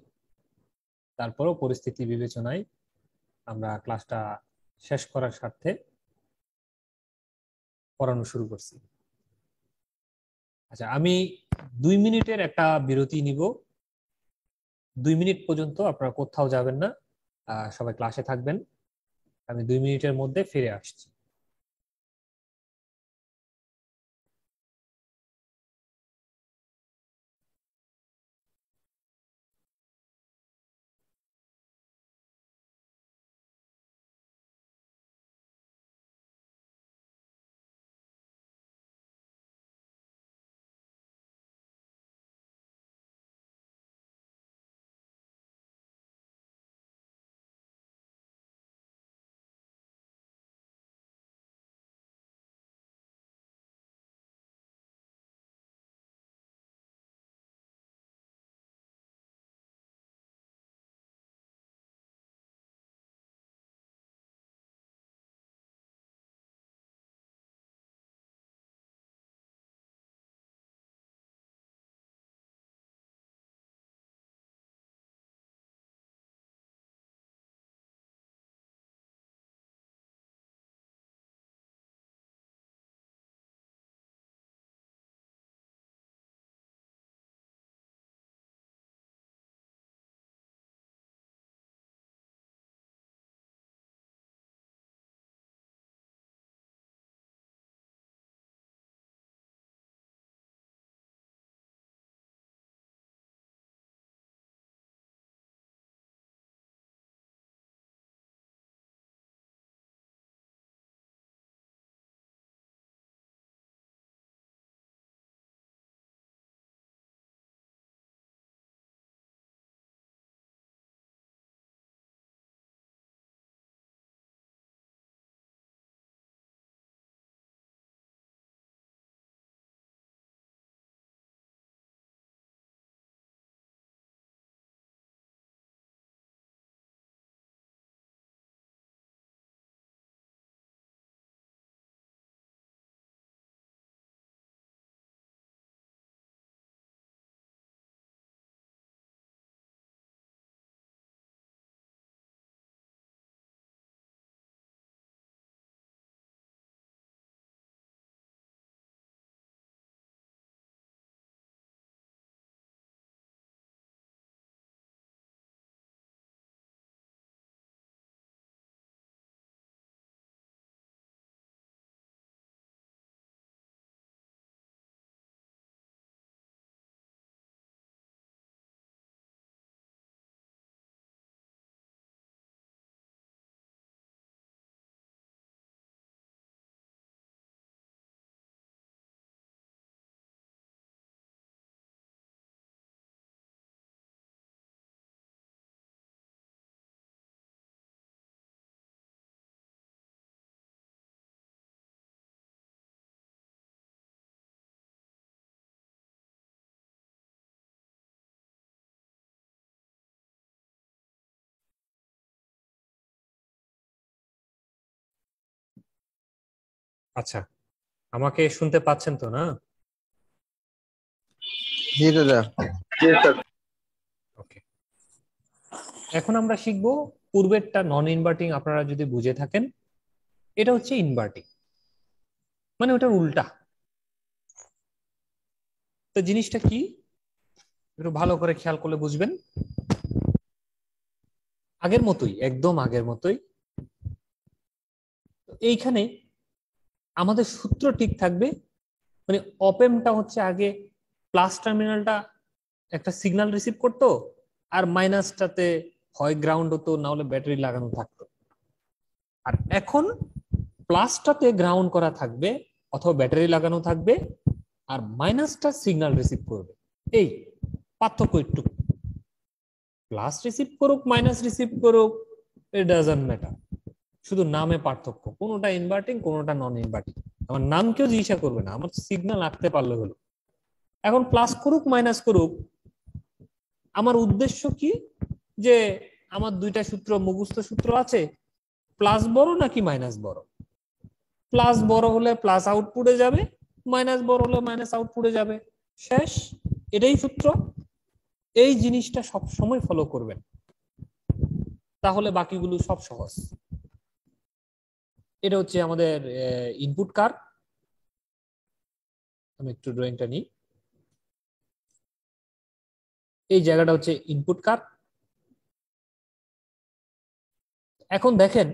তারপরও পরিস্থিতি বিবেচনায় আমরা ক্লাসটা শেষ করার স্বার্থে পড়ানো শুরু করছি। আচ্ছা, আমি 2 মিনিটের একটা বিরতি নিব। 2 মিনিট পর্যন্ত আপনারা কোথাও যাবেন না, সবাই ক্লাসে থাকবেন। আমি 2 মিনিটের মধ্যে ফিরে আসছি। আচ্ছা, আমাকে শুনতে পাচ্ছেন তো না? জি দাদা। ওকে, এখন আমরা শিখবো পূর্বেরটা নন ইনভার্টিং আপনারা যদি বুঝে থাকেন, এটা হচ্ছে ইনভার্টিং, মানে ওটার উল্টা। তো জিনিসটা কি একটু ভালো করে খেয়াল করলে বুঝবেন। আগের মতোই, একদম আগের মতোই এইখানে আমাদের সূত্র ঠিক থাকবে, মানে অপেমটা হচ্ছে আগে প্লাস টার্মিনালটা একটা সিগন্যাল রিসিভ করতো, আর মাইনাসটাতে হয় গ্রাউন্ড হতো, না হলে ব্যাটারি লাগানো থাকতো। আর এখন প্লাসটাতে গ্রাউন্ড করা থাকবে অথবা ব্যাটারি লাগানো থাকবে, আর মাইনাসটা সিগন্যাল রিসিভ করবে। এই পার্থক্য একটু, প্লাস রিসিভ করুক মাইনাস রিসিভ করুক, ইট ডাজন্ট ম্যাটার, শুধু নামে পার্থক্য, কোনোটা ইনভার্টিং কোনোটা নন ইনভার্টিং। আমার নাম কেউ জিজ্ঞাসা করবে না, আমার সিগন্যাল আঁকতে পারলে হলো। এখন প্লাস করুক মাইনাস করুক, আমার উদ্দেশ্য কি, যে আমার দুইটা সূত্র মুখস্থ সূত্র আছে, প্লাস বড় নাকি মাইনাস বড়। প্লাস বড় হলে প্লাস আউটপুটে যাবে, মাইনাস বড় হলে মাইনাস আউটপুটে যাবে, শেষ। এটাই সূত্র। এই জিনিসটা সব সময় ফলো করবেন, তাহলে বাকিগুলো সব সহজ। এটা হচ্ছে আমাদের ইনপুট কার্ভ। আমি একটু ড্রয়িংটা নিই। এই জায়গাটা হচ্ছে ইনপুট কার্ভ। এখন দেখেন,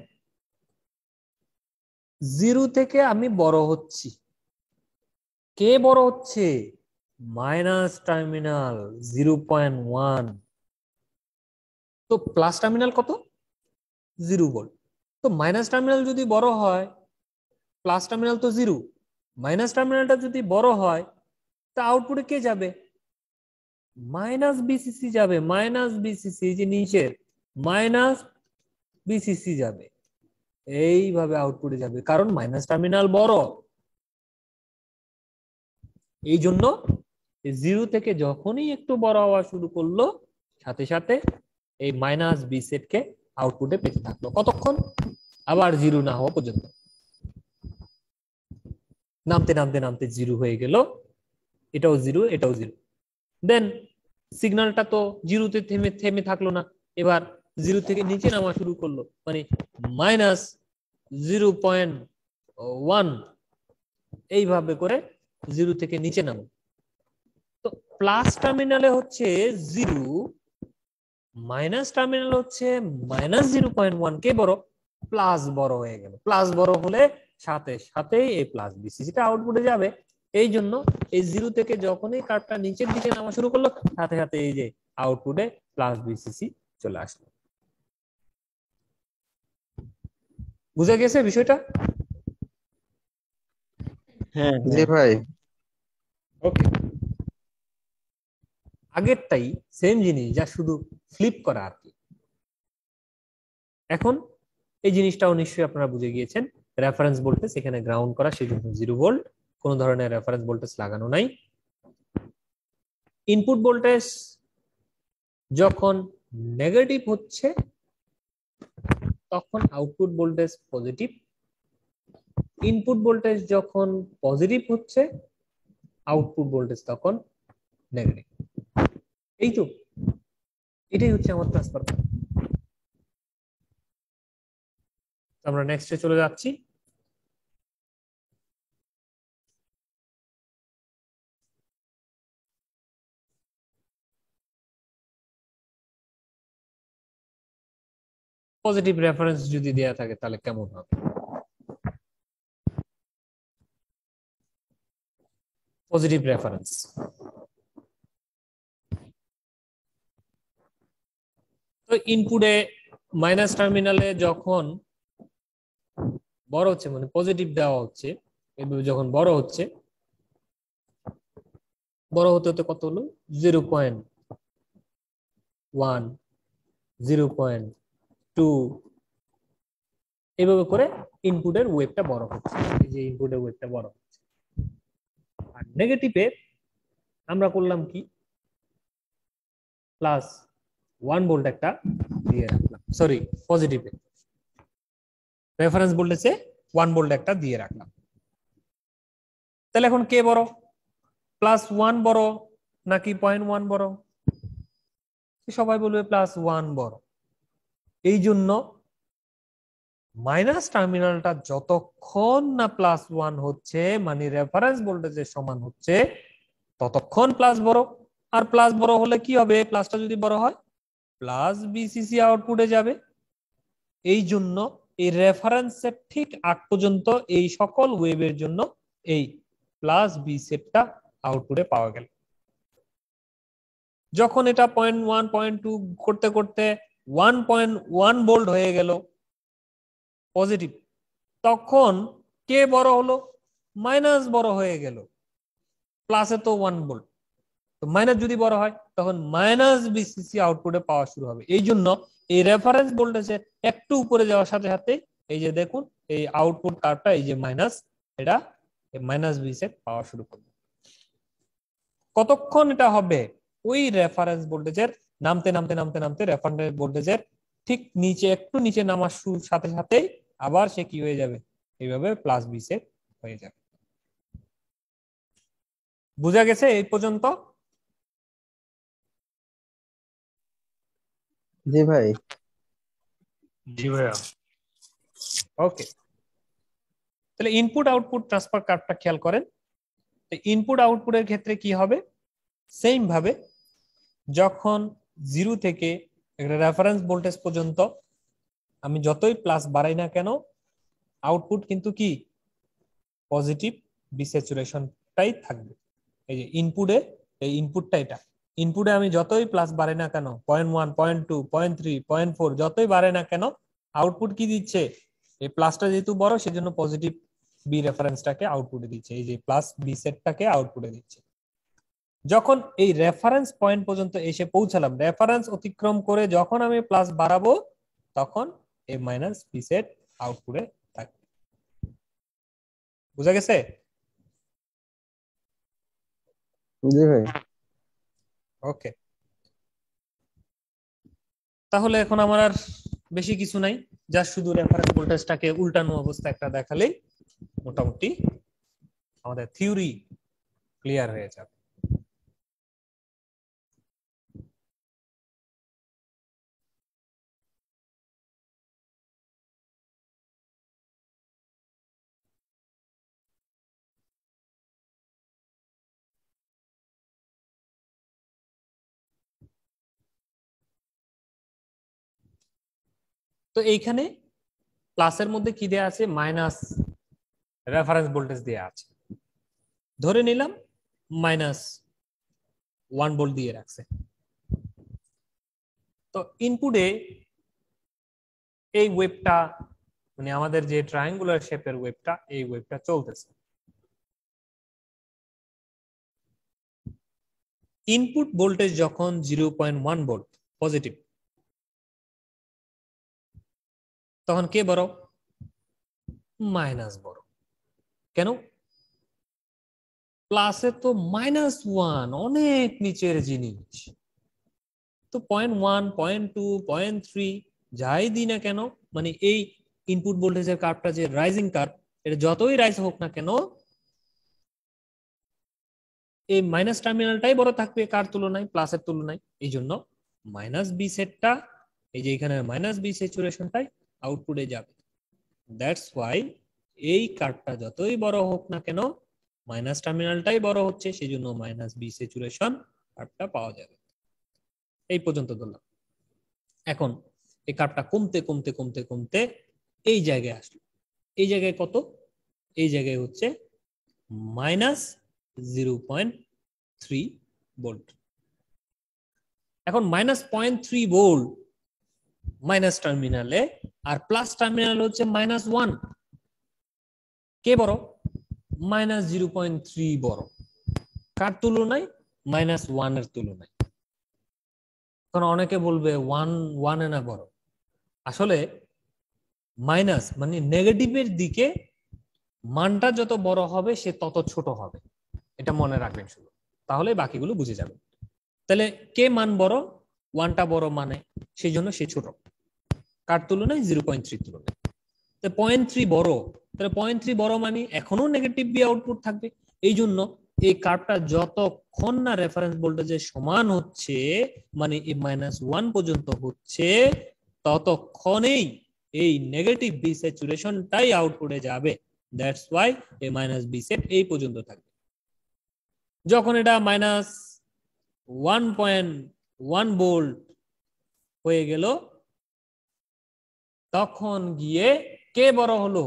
জিরো থেকে আমি বড় হচ্ছি, কে বড় হচ্ছে, মাইনাস টার্মিনাল 0.1। তো প্লাস টার্মিনাল কত, 0 ভোল্ট। তো মাইনাস টার্মিনাল যদি বড় হয়, প্লাস টার্মিনাল তো 0, মাইনাস টার্মিনালটা যদি বড় হয়, তা আউটপুটে কে যাবে, মাইনাস বিসিসি যাবে। মাইনাস বিসিসি যে নিচের মাইনাস বিসিসি যাবে, এইভাবে আউটপুটে যাবে, কারণ মাইনাস টার্মিনাল বড়। এই জন্য 0 থেকে যখনই একটু বড় হওয়া শুরু করলো, সাথে সাথে এই মাইনাস বি সেটকে আউটপুটে পেতে থাকলো, কতক্ষণ, আবার 0 না হওয়া পর্যন্ত। নামতে নামতে নামতে 0 হয়ে গেল, এটাও 0 এটাও 0। দেন সিগন্যালটা তো 0-তে থেমে থেমে থাকলো না, এবার 0 থেকে নিচে নামা শুরু করলো, মানে মাইনাস 0.1, এইভাবে করে 0 থেকে নিচে নামো। তো প্লাস টার্মিনালে হচ্ছে 0, মাইনাস টার্মিনাল হচ্ছে মাইনাস 0.1, কে বড়, প্লাস বড় হয়ে গেল। প্লাস বড় হলে সাথে সাথে এই প্লাস বিসিসিটা আউটপুটে যাবে। এই জন্য এই 0 থেকে যখনই কার্ভটা নিচের দিকে নামা শুরু করলো, সাথে সাথে এই যে আউটপুটে প্লাস বিসিসি চলে আসলো। বুঝা গেছে বিষয়টা? হ্যাঁ জি ভাই। ওকে, আগেরটাই সেম জিনিস, যা শুধু ফ্লিপ করা আর কি। এখন এই জিনিসটাও নিশ্চয়ই আপনারা বুঝে গিয়েছেন, রেফারেন্স ভোল্টেজ এখানে গ্রাউন্ড করা, সেই জন্য 0 ভোল্ট, কোনো ধরনের রেফারেন্স ভোল্টেজ লাগানো নাই। ইনপুট ভোল্টেজ যখন নেগেটিভ হচ্ছে তখন output voltage positive, input voltage যখন পজিটিভ হচ্ছে আউটপুট ভোল্টেজ তখন নেগেটিভ। এই তো, এটাই হচ্ছে আমার ট্রান্সফার। আমরা নেক্সটে চলে যাচ্ছি। পজিটিভ রেফারেন্স যদি দেয়া থাকে তাহলে কেমন হবে, পজিটিভ রেফারেন্স। তো ইনপুটে মাইনাস টার্মিনালে যখন বড় হচ্ছে, মানে পজিটিভ দেওয়া হচ্ছে, এভাবে যখন বড় হচ্ছে, বড় হতে হতে কত হলো, 0.1, 0.2, এইভাবে করে ইনপুটের ওয়েভটা বড় হচ্ছে। এই যে ইনপুটের ওয়েভটা বড় হচ্ছে। আর নেগেটিভে আমরা করলাম কি, প্লাস 1 ভোল্ট একটা দিয়ে রাখলাম, সরি পজিটিভে রেফারেন্স ভোল্টেজে 1 ভোল্ট একটা দিয়ে রাখলাম। তাহলে এখন কে বড়, +1 বড় নাকি 0.1 বড়? সবাই বলবে +1 বড়। এই জন্য মাইনাস টার্মিনালটা যতক্ষণ না +1 হচ্ছে, মানে রেফারেন্স ভোল্টেজের সমান হচ্ছে, ততক্ষণ প্লাস বড়। আর প্লাস বড় হলে কি হবে, প্লাসটা যদি বড় হয় +BCC আউটপুটে যাবে। এই জন্য এই রেফারেন্সের ঠিক আগ পর্যন্ত এই সকল ওয়েভের জন্য এই +B সেটটা আউটপুটে পাওয়া গেল। যখন এটা 0.1 0.2 করতে করতে 1.1 ভোল্ট হয়ে গেল পজিটিভ, তখন কে বড় হলো, মাইনাস বড় হয়ে গেল। প্লাসে তো 1 ভোল্ট, তো মাইনাস যদি বড় হয় তখন -BCC আউটপুটে পাওয়া শুরু হবে। এই জন্য এই রেফারেন্স ভোল্টেজে একটু উপরে যাওয়ার সাথে সাথে এই যে দেখুন এই আউটপুট কার্ভটা এই যে মাইনাস, এটা -B সেট পাওয়া শুরু করবে। কতক্ষণ এটা হবে, ওই রেফারেন্স ভোল্টেজের নামতে নামতে নামতে নামতে রেফারেন্স ভোল্টেজের ঠিক নিচে, একটু নিচে নামার সাথে সাথে আবার সে কি হয়ে যাবে, এইভাবে +B সেট হয়ে যাবে। বুঝা গেছে এই পর্যন্ত? জি ভাই। জি ভাইয়া। ওকে, তাহলে ইনপুট আউটপুট ট্রান্সফার কার্ভটা খেয়াল করেন। ইনপুট আউটপুটের ক্ষেত্রে কি হবে, সেম ভাবে যখন 0 থেকে একটা রেফারেন্স ভোল্টেজ পর্যন্ত আমি যতই প্লাস বাড়াই না কেন, আউটপুট কিন্তু কি পজিটিভ বিস্যাচুরেশনটাই থাকবে। এই যে ইনপুটে, এই ইনপুটটা এটা, ইনপুটে আমি যতই প্লাস বাড়ে না কেন, 0.1 0.2 0.3 0.4 যতই বাড়ে না কেন, আউটপুট কি দিচ্ছে, এই প্লাসটা যেহেতু বড় সেজন্য পজিটিভ বি রেফারেন্সটাকে আউটপুটে দিচ্ছে, এই যে +B সেটটাকে আউটপুটে দিচ্ছে। যখন এই রেফারেন্স পয়েন্ট পর্যন্ত এসে পৌঁছালাম, রেফারেন্স অতিক্রম করে যখন আমি প্লাস বাড়াবো তখন এই -B সেট আউটপুটে থাকবে। বুঝা গেছে? জি ভাই। ওকে, তাহলে এখন আমার আর বেশি কিছু নাই, যা শুধু রেফারেন্স ভোল্টেজটাকে উল্টানো অবস্থা একটা দেখালেই মোটামুটি আমাদের থিওরি ক্লিয়ার হয়ে যাবে। তো এইখানে প্লাসের মধ্যে কি দেয়া আছে, মাইনাস রেফারেন্স ভোল্টেজ দেয়া আছে, ধরে নিলাম -1 ভোল্ট দিয়ে রাখছে। তো ইনপুটে এই ওয়েভটা, মানে আমাদের যে ট্রায়াঙ্গুলার শেপের ওয়েভটা, এই ওয়েভটা চলতেছে। ইনপুট ভোল্টেজ যখন 0.1 ভোল্ট পজিটিভ, তখন কে বড়, মাইনাস বড়। কেন, প্লাসে তো -1 অনেক নিচের জিনিস, তো 0.1 0.2 0.3 যাই দিই না কেন, মানে এই ইনপুট ভোল্টেজের কার্ভটা যে রাইজিং কার্ভ, এটা যতই রাইজ হোক না কেন এই মাইনাস টার্মিনালটাই বড় থাকবে কার তুলনায়, প্লাসের তুলনায়। এই জন্য -B সেটটা, এই যে এখানে -B স্যাচুরেশনটাই আউটপুটে যাবে। দ্যাটস ওয়াই এই কার্ভটা যতই বড় হোক না কেন মাইনাস টার্মিনালটাই বড় হচ্ছে, সেই জন্য -B স্যাচুরেশন কার্ভটা পাওয়া যাবে। এই পর্যন্ত ধরলাম। এখন এই কার্ভটা কমতে কমতে কমতে কমতে এই জায়গায় আসলো। এই জায়গায় কত, এই জায়গায় হচ্ছে -0.3 ভোল্ট। এখন -0.3 ভোল্ট মাইনাস টার্মিনালে, আর প্লাস টার্মিনাল হচ্ছে -1, কে বড়, -0.3 বড়। কার তুলনায়, -1 এর তুলনায়। এখন অনেকে বলবে 1 এ না বড়, আসলে মাইনাস মানে নেগেটিভের দিকে মানটা যত বড় হবে সে তত ছোট হবে, এটা মনে রাখবেন শুধু, তাহলে বাকিগুলো বুঝে যাবেন। তাহলে কে মান বড়, 1টা বড় মানে সেই জন্য সে ছোট, কার তুলনায়, 0.3 তুলনায়। তো 0.3 বড়, তাহলে 0.3 বড় মানে এখনো নেগেটিভ বি আউটপুট থাকবে। এই জন্য এই কার্ভটা যতক্ষণ না রেফারেন্স ভোল্টেজের সমান হচ্ছে, মানে -1 পর্যন্ত হচ্ছে, ততক্ষণেই এই নেগেটিভ বি স্যাচুরেশনটাই আউটপুটে যাবে। দ্যাটস ওয়াই এই বি সেট এই পর্যন্ত থাকবে। যখন এটা -1.1 ভোল্ট হয়ে গেল, তখন গিয়ে কে বড় হলো?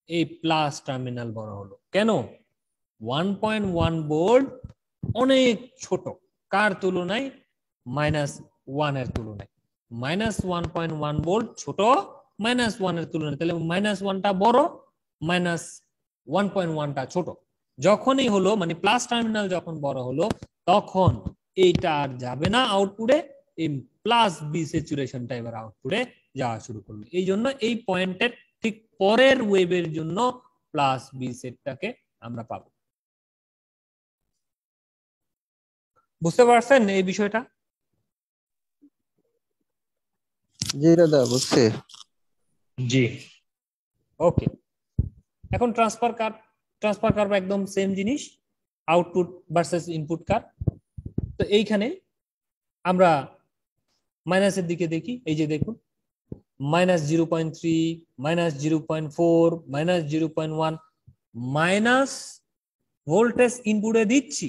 এই প্লাস টার্মিনাল বড় হলো। কেন? 1.1 ভোল্ট অনেক ছোট কার তুলনায়? -1 এর তুলনায়। -1.1 ভোল্ট ছোট -1 এর তুলনায়, তাহলে -1টা বড়, -1.1টা ছোট। যখনই হলো মানে প্লাস টার্মিনাল যখন বড় হলো, তখন এইটা আর যাবে না আউটপুটে, এই প্লাস বি স্যাচুরেশনটা এবার আউটপুটে যাওয়া শুরু করলো। এই জন্য এই পয়েন্টের ঠিক পরের ওয়েভের জন্য প্লাস বি সেটটাকে আমরা পাবো। বুঝতে পারছেন এই বিষয়টা? জি দাদা বুঝছি। জি, ওকে। এখন ট্রান্সফার কার্ভ একদম সেম জিনিস, আউটপুট ভার্সেস ইনপুট কার্ভ। তো এইখানে আমরা মাইনাসের দিকে দেখি। এই যে দেখুন, -0.3, -0.4, -0.1 মাইনাস ভোল্টেজ ইনপুটে দিচ্ছি,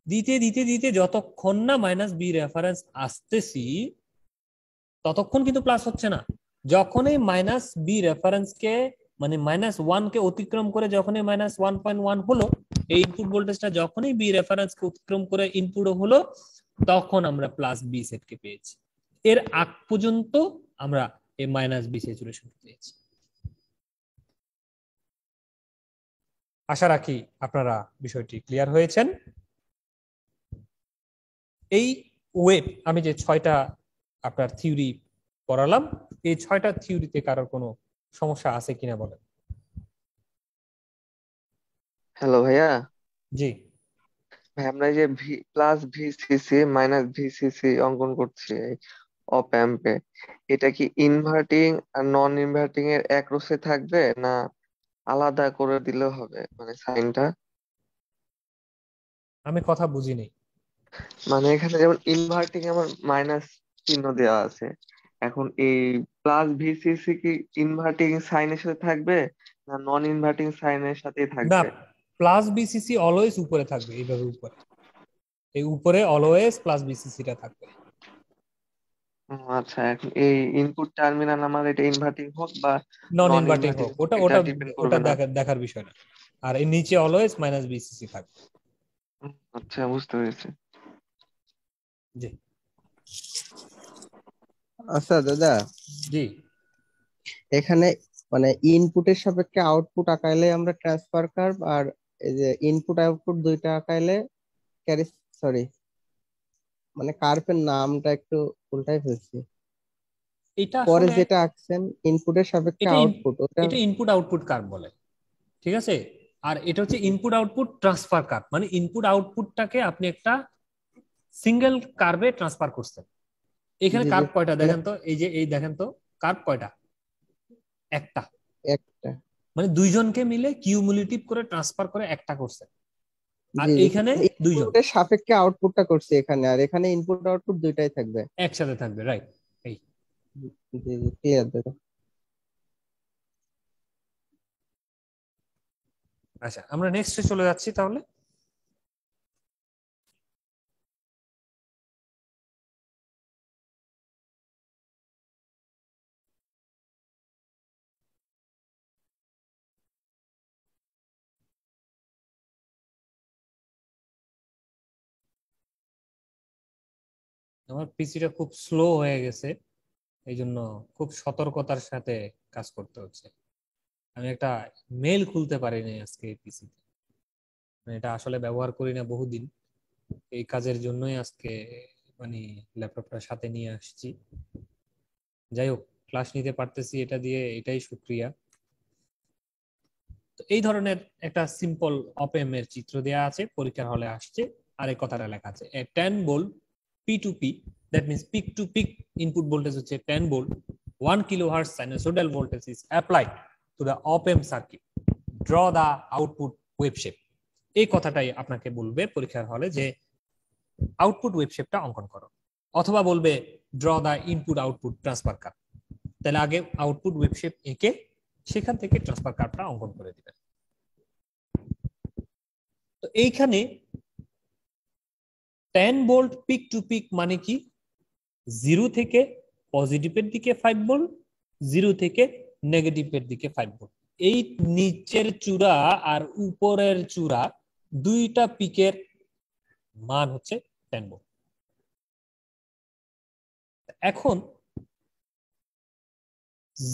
দিতে দিতে দিতে যতক্ষণ না -বি রেফারেন্স আসতেছি, ততক্ষণ কিন্তু প্লাস হচ্ছে না। যখনই -বি রেফারেন্সকে মানে -1 কে অতিক্রম করে যখনই -1.1 হলো, এই ইনপুট ভোল্টেজটা যখনই বি রেফারেন্সকে অতিক্রম করে ইনপুট হলো, তখন আমরা প্লাস বি সেটকে পেয়েছি। এর আগ পর্যন্ত আমরা এই বি স্যাচুরেশন পেয়েছি। আশা রাখি আপনারা বিষয়টি ক্লিয়ার হয়েছেন। এই ওয়েভ আমি যে 6টা আপনার থিওরি পড়ালাম, এই 6টা থিওরিতে কারোর কোনো সমস্যা আছে কিনা বলেন। হ্যালো ভাইয়া। জি, ভাই আমরা এই যে V plus VCC minus VCC অঙ্কন করছি অপ অ্যাম্পে, এটা কি ইনভার্টিং আর নন ইনভার্টিং এর এক রোসে থাকবে, না আলাদা করে দিলেও হবে মানে সাইনটা? আমি কথা বুঝিনি। মানে এখানে যেমন ইনভার্টিং আমার মাইনাস চিহ্ন দেওয়া আছে, এখন এই প্লাস ভিসিসি কি ইনভার্টিং সাইনের সাথে থাকবে না নন ইনভার্টিং সাইনের সাথেই না, থাকবে? প্লাস বিসিসি অলওয়েজ উপরে থাকবে, এইভাবে উপরে, এই উপরে অলওয়েজ প্লাস বিসিসিটা থাকবে। আচ্ছা, এখন এই ইনপুট টার্মিনাল আমার এটা ইনভার্টিং হোক বা নন নন ইনভার্টিং ইনভার্টিং হোক, হোক ওটা এটা ওটা ডিপেন্ড ওটা করবে না? দেখার বিষয় না। আর এর নিচে অলওয়েজ বিসিসি থাকবে। আচ্ছা, বুঝতে পেরেছি। জি আচ্ছা দাদা, জি, এখানে মানে ইনপুটের সাপেক্ষে আউটপুট আঁকাইলে আমরা ট্রান্সফার কার্ভ, আর এই যে ইনপুট আউটপুট দুইটা আঁকাইলে ক্যারি, সরি মানে কার্ভের নামটা একটু উল্টাই ফেলছি। এটা পরে আসলে যেটা আঁকছেন ইনপুটের সাপেক্ষে এটা আউটপুট, ওটা এটা ইনপুট আউটপুট কার্ভ বলে, ঠিক আছে? আর এটা হচ্ছে ইনপুট আউটপুট ট্রান্সফার কার্ভ, মানে ইনপুট আউটপুটটাকে আপনি একটা সিঙ্গেল কার্ভে ট্রান্সফার করছেন। এখানে জি জি কার্ভ কয়টা মানে দেখেন তো, এই যে এই দেখেন তো কার্ভ কয়টা? একটা। একটা, মানে দুইজনকে মিলে কিউমুলেটিভ করে ট্রান্সফার করে একটা করছে, আর জি জি এইখানে মানে দুইজন ইনপুটের সাপেক্ষে আউটপুটটা করছি এখানে, আর এখানে ইনপুট আউটপুট দুইটাই থাকবে। একসাথে থাকবে, রাইট? এই জি জি ক্লিয়ার দাদা। আচ্ছা, আমরা নেক্সটে চলে যাচ্ছি তাহলে। আমার পিসিটা খুব স্লো হয়ে গেছে, এই জন্য খুব সতর্কতার সাথে কাজ করতে হচ্ছে। আমি একটা মেল খুলতে পারিনি আজকে এই পিসিতে, এটা আসলে ব্যবহার করি না বহুদিন, এই কাজের জন্যই আজকে মানে ল্যাপটপটা সাথে নিয়ে আসছি। যাই হোক, ক্লাস নিতে পারতেছি এটা দিয়ে, এটাই শুক্রিয়া। তো এই ধরনের একটা সিম্পল অপএম এর চিত্র দেয়া আছে, পরীক্ষার হলে আসছে, আর এই কথাটা লেখা আছে 10 volt P2P, that means peak to peak input voltage হচ্ছে 10 volt, 1 kilohertz sinusoidal voltage is applied to the op amp circuit, draw the output wave shape. এই কথাটাই আপনাকে বলবে পরীক্ষার হলে যে আউটপুট ওয়েভ শেপটা অঙ্কন করো, অথবা বলবে draw the input output transfer curve. তাহলে আগে আউটপুট ওয়েভ শেপ এঁকে সেখান থেকে ট্রান্সফার কার্ভটা অঙ্কন করে দিবেন। তো এইখানে 10 ভোল্ট পিক টু পিক মানে কি, 0 থেকে পজিটিভের দিকে 5 ভোল্ট, 0 থেকে নেগেটিভের দিকে 5 ভোল্ট। এই নিচের চূড়া আর উপরের চূড়া দুইটা পিকের মান হচ্ছে 10 ভোল্ট। এখন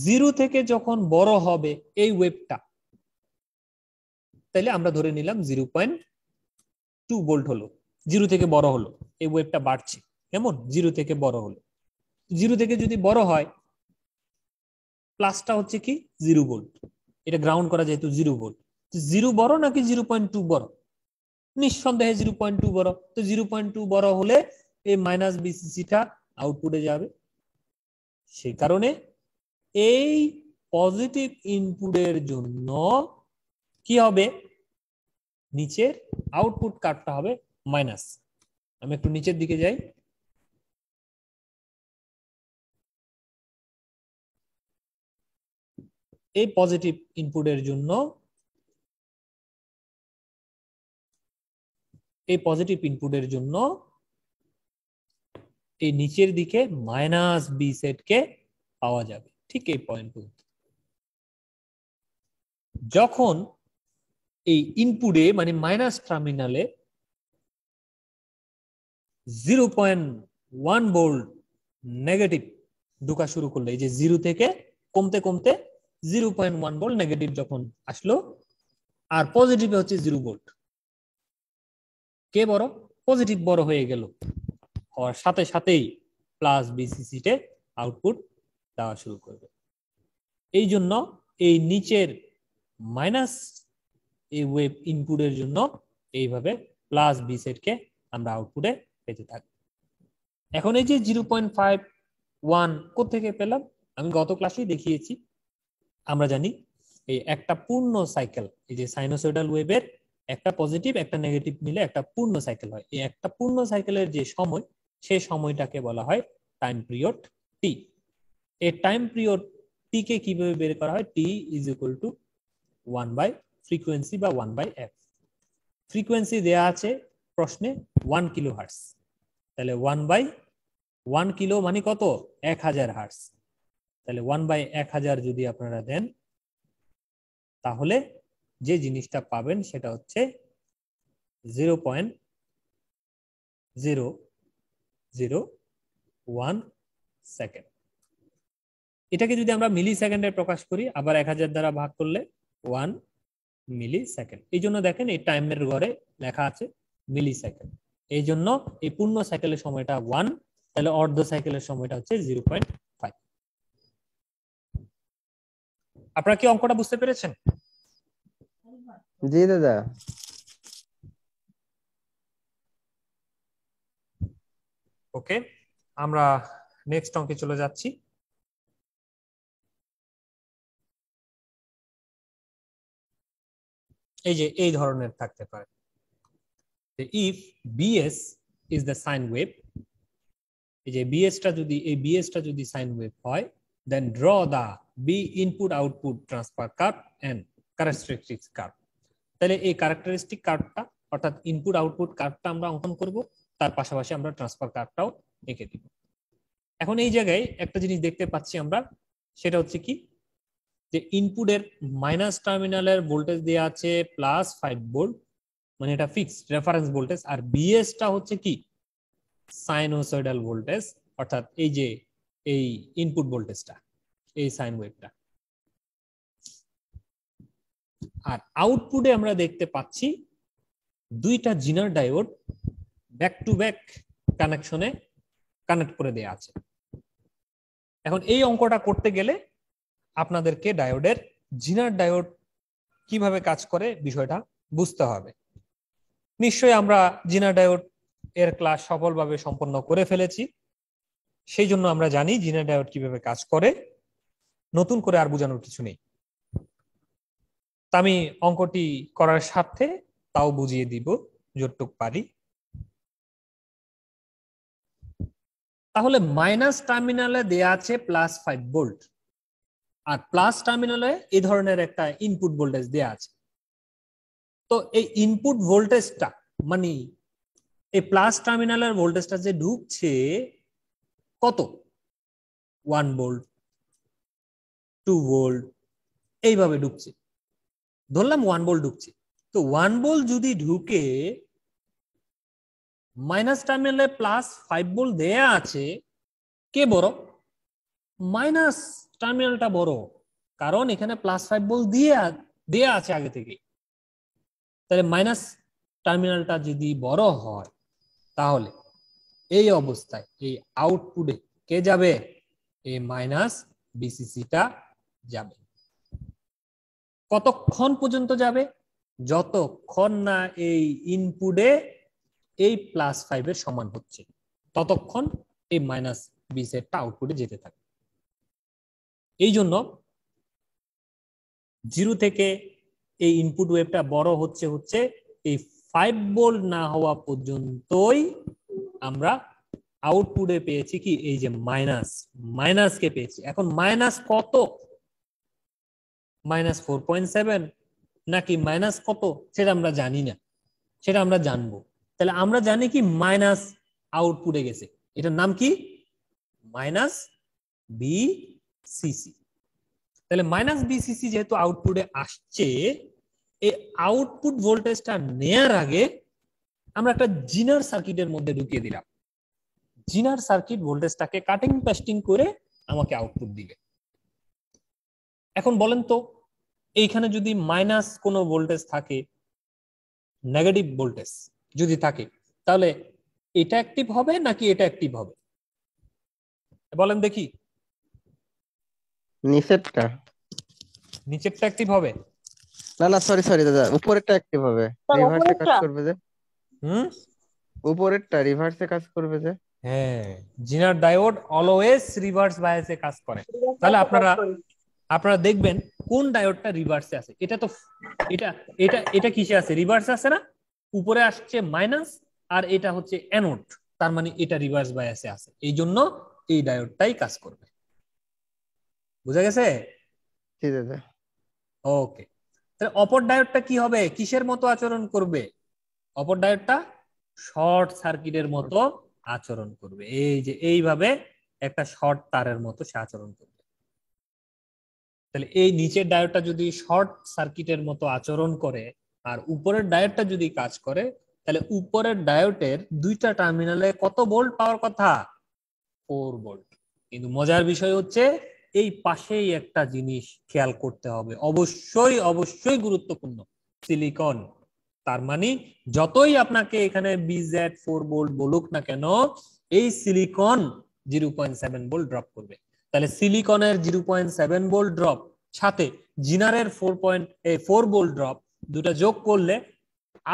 0 থেকে যখন বড় হবে এই ওয়েভটা, তাহলে আমরা ধরে নিলাম 0.2 ভোল্ট হলো, 0 থেকে বড় হলো, এই ওয়েভটা বাড়ছে, কেমন 0 থেকে বড় হলো। 0 থেকে যদি বড় হয়, প্লাসটা হচ্ছে কি 0 ভোল্ট, এটা গ্রাউন্ড করা যেহেতু 0 ভোল্ট। 0 বড় নাকি 0.2 বড়? নিঃসন্দেহে 0.2 বড়। তো 0.2 বড় হলে এই মাইনাস বিসিসিটা আউটপুটে যাবে। সেই কারণে এই পজিটিভ ইনপুটের জন্য কি হবে, নিচের আউটপুট কার্ভটা হবে মাইনাস। আমি একটু নিচের দিকে যাই, এই পজিটিভ ইনপুটের জন্য এই নিচের দিকে মাইনাস বি সেট কে পাওয়া যাবে। ঠিক এই পয়েন্ট, যখন এই ইনপুটে মানে মাইনাস টার্মিনালে 0.1 ভোল্ট নেগেটিভ ঢোকা শুরু করলে, এই যে 0 থেকে কমতে কমতে 0.1 ভোল্ট নেগেটিভ যখন আসলো, আর পজিটিভে হচ্ছে 0 ভোল্ট, কে বড়? পজিটিভ বড় হয়ে গেল, হওয়ার সাথে সাথেই প্লাস বিসিসিতে আউটপুট দেওয়া শুরু করবে। এই জন্য এই নিচের মাইনাস এই ওয়েভ ইনপুটের জন্য এইভাবে প্লাস বি সেটকে আমরা আউটপুটে পেতে থাকি। এখন এই যে 0.51 কোত্থেকে পেলাম? আমি গত ক্লাসেই দেখিয়েছি। আমরা জানি এই একটা পূর্ণ সাইকেল, এই যে সাইনোসয়েডাল ওয়েভের একটা পজিটিভ একটা নেগেটিভ মিলে একটা পূর্ণ সাইকেল হয়। এই একটা পূর্ণ সাইকেলের যে সময়, সেই সময়টাকে বলা হয় টাইম পিরিয়ড টি। এই টাইম পিরিয়ড টি কে কিভাবে বের করা হয়? T is equal to 1 by frequency বা 1 বাই এফ। ফ্রিকোয়েন্সি দেয়া আছে প্রশ্নে 1 কিলো হার্টজ, তাহলে 1 বাই 1 কিলো মানে কত? 1000 হার্টজ। তাহলে 1 বাই 1000 যদি আপনারা দেন, তাহলে যে জিনিসটা পাবেন সেটা হচ্ছে 0.001 সেকেন্ড। এটাকে যদি আমরা মিলি সেকেন্ডে প্রকাশ করি, আবার 1000 দ্বারা ভাগ করলে 1 মিলি সেকেন্ড। এই জন্য দেখেন এই টাইমের ঘরে লেখা আছে মিলি সেকেন্ড। এই জন্য এই পূর্ণ সাইকেলের সময়টা 1, তাহলে অর্ধ সাইকেলের সময়টা হচ্ছে 0.5। আপনারা কি অঙ্কটা বুঝতে পেরেছেন? জি দাদা। ওকে, আমরা নেক্সট অঙ্কে চলে যাচ্ছি। এই যে এই ধরনের থাকতে পারে, if VS is the sine wave, এই যে বিএসটা যদি সাইন ওয়েভ হয়, then draw the V input output transfer curve and characteristics curve. তাহলে এই ক্যারেক্টারিস্টিক কার্ভটা অর্থাৎ ইনপুট আউটপুট কার্ভটা আমরা অঙ্কন করব, তার পাশাপাশি আমরা ট্রান্সফার কার্ভটাও এঁকে দিব। এখন এই জায়গায় একটা জিনিস দেখতে পাচ্ছি আমরা, সেটা হচ্ছে কি, যে ইনপুটের মাইনাস টার্মিনালের ভোল্টেজ দেওয়া আছে +5 ভোল্ট, মানে এটা ফিক্সড রেফারেন্স ভোল্টেজ, আর বিএসটা হচ্ছে কি সাইনোসয়েডাল ভোল্টেজ, অর্থাৎ এই যে এই ইনপুট ভোল্টেজটা, এই সাইন ওয়েভটা। আর আউটপুটে আমরা দেখতে পাচ্ছি দুইটা Zener diode back to back কানেকশনে কানেক্ট করে দেয়া আছে। এখন এই অঙ্কটা করতে গেলে আপনাদেরকে ডায়োডের জিনার ডায়োড কিভাবে কাজ করে বিষয়টা বুঝতে হবে। নিশ্চয়ই আমরা জিনার ডায়োড এর ক্লাস সফলভাবে সম্পন্ন করে ফেলেছি, সেই জন্য আমরা জানি জিনার ডায়োড কিভাবে কাজ করে, নতুন করে আর বোঝানোর কিছু নেই। তা আমি অঙ্কটি করার সাথে তাও বুঝিয়ে দিব যতটুকু পারি। তাহলে মাইনাস টার্মিনালে দেয়া আছে +5 ভোল্ট, আর প্লাস টার্মিনালে এই ধরনের একটা ইনপুট ভোল্টেজ দেয়া আছে। তো এই ইনপুট ভোল্টেজটা মানে এই প্লাস টার্মিনালের ভোল্টেজটা যে ঢুকছে কত, 1 ভোল্ট 2 ভোল্ট এইভাবে ঢুকছে, ধরলাম 1 ভোল্ট ঢুকছে। তো 1 ভোল্ট যদি ঢুকে মাইনাস টার্মিনালে +5 ভোল্ট দেয়া আছে, কে বড়? মাইনাস টার্মিনালটা বড়, কারণ এখানে +5 ভোল্ট দেয়া আছে আগে থেকে। তাহলে মাইনাস টার্মিনালটা যদি বড় হয় তাহলে এই অবস্থায় এই আউটপুটে কে যাবে? এই মাইনাস বিসিসিটা যাবে। কতক্ষণ পর্যন্ত যাবে? যতক্ষণ না এই ইনপুটে এই +5 এর সমান হচ্ছে ততক্ষণ এই মাইনাস বিসিটা আউটপুটে যেতে থাকে। এই জন্য 0 থেকে এই ইনপুট ওয়েভটা বড় হচ্ছে এই 5 ভোল্ট না হওয়া পর্যন্তই আমরা আউটপুটে পেয়েছি কি, এই যে মাইনাসকে পেয়েছি। এখন মাইনাস কত, -4.7 নাকি মাইনাস কত সেটা আমরা জানি না, সেটা আমরা জানবো। তাহলে আমরা জানি কি মাইনাস আউটপুটে গেছে, এটার নাম কি মাইনাস বিসিসি। তাহলে মাইনাস বিসিসি যেহেতু আউটপুটে আসছে, এই আউটপুট ভোল্টেজটা নেয়ার আগে আমরা একটা জিনার সার্কিটের মধ্যে ঢুকিয়ে দিলাম। জিনার সার্কিট ভোল্টেজটাকে কাটিং পেস্টিং করে আমাকে আউটপুট দিবে। এখন বলেন তো, এইখানে যদি মাইনাস কোনো ভোল্টেজ থাকে, নেগেটিভ ভোল্টেজ যদি থাকে, তাহলে এটা অ্যাক্টিভ হবে নাকি এটা অ্যাক্টিভ হবে? বলেন দেখি। নিচেরটা অ্যাক্টিভ হবে। না সরি দাদা, উপরেরটা অ্যাক্টিভ হবে, রিভার্সে কাজ করবে যে। উপরেরটা রিভার্সে কাজ করবে যে। হ্যাঁ, জিনার ডায়োড অলওয়েজ রিভার্স বায়াসে কাজ করে। তাহলে আপনারা দেখবেন কোন ডায়োডটা রিভার্সে আছে। এটা তো এটা কিসে আছে? রিভার্সে আছে না? উপরে আসছে মাইনাস আর এটা হচ্ছে অ্যানোড, তার মানে এটা রিভার্স বায়াসে আছে, এই জন্য এই ডায়োডটাই কাজ করবে। বুঝা গেছে? ঠিক আছে। ওকে, তাহলে অপর ডায়োডটা কি হবে, কিসের মতো আচরণ করবে? অপর ডায়োডটা শর্ট সার্কিটের মতো আচরণ করবে। এই যে এইভাবে একটা শর্ট তারের মতো সে আচরণ করবে। তাহলে এই নিচের ডায়োডটা যদি শর্ট সার্কিটের মতো আচরণ করে আর উপরের ডায়োডটা যদি কাজ করে, তাহলে উপরের ডায়োডের দুইটা টার্মিনালে কত ভোল্ট পাওয়ার কথা? 4 ভোল্ট। কিন্তু মজার বিষয় হচ্ছে এই পাশেই একটা জিনিস খেয়াল করতে হবে, অবশ্যই গুরুত্বপূর্ণ, সিলিকন। তার মানে যতই আপনাকে এখানে বিজেড 4 ভোল্ট বলুক না কেন, এই সিলিকন 0.7 ভোল্ট ড্রপ করবে। তাহলে সিলিকনের 0.7 ভোল্ট ড্রপ সাথে জিনারের 4 ভোল্ট ড্রপ দুটা যোগ করলে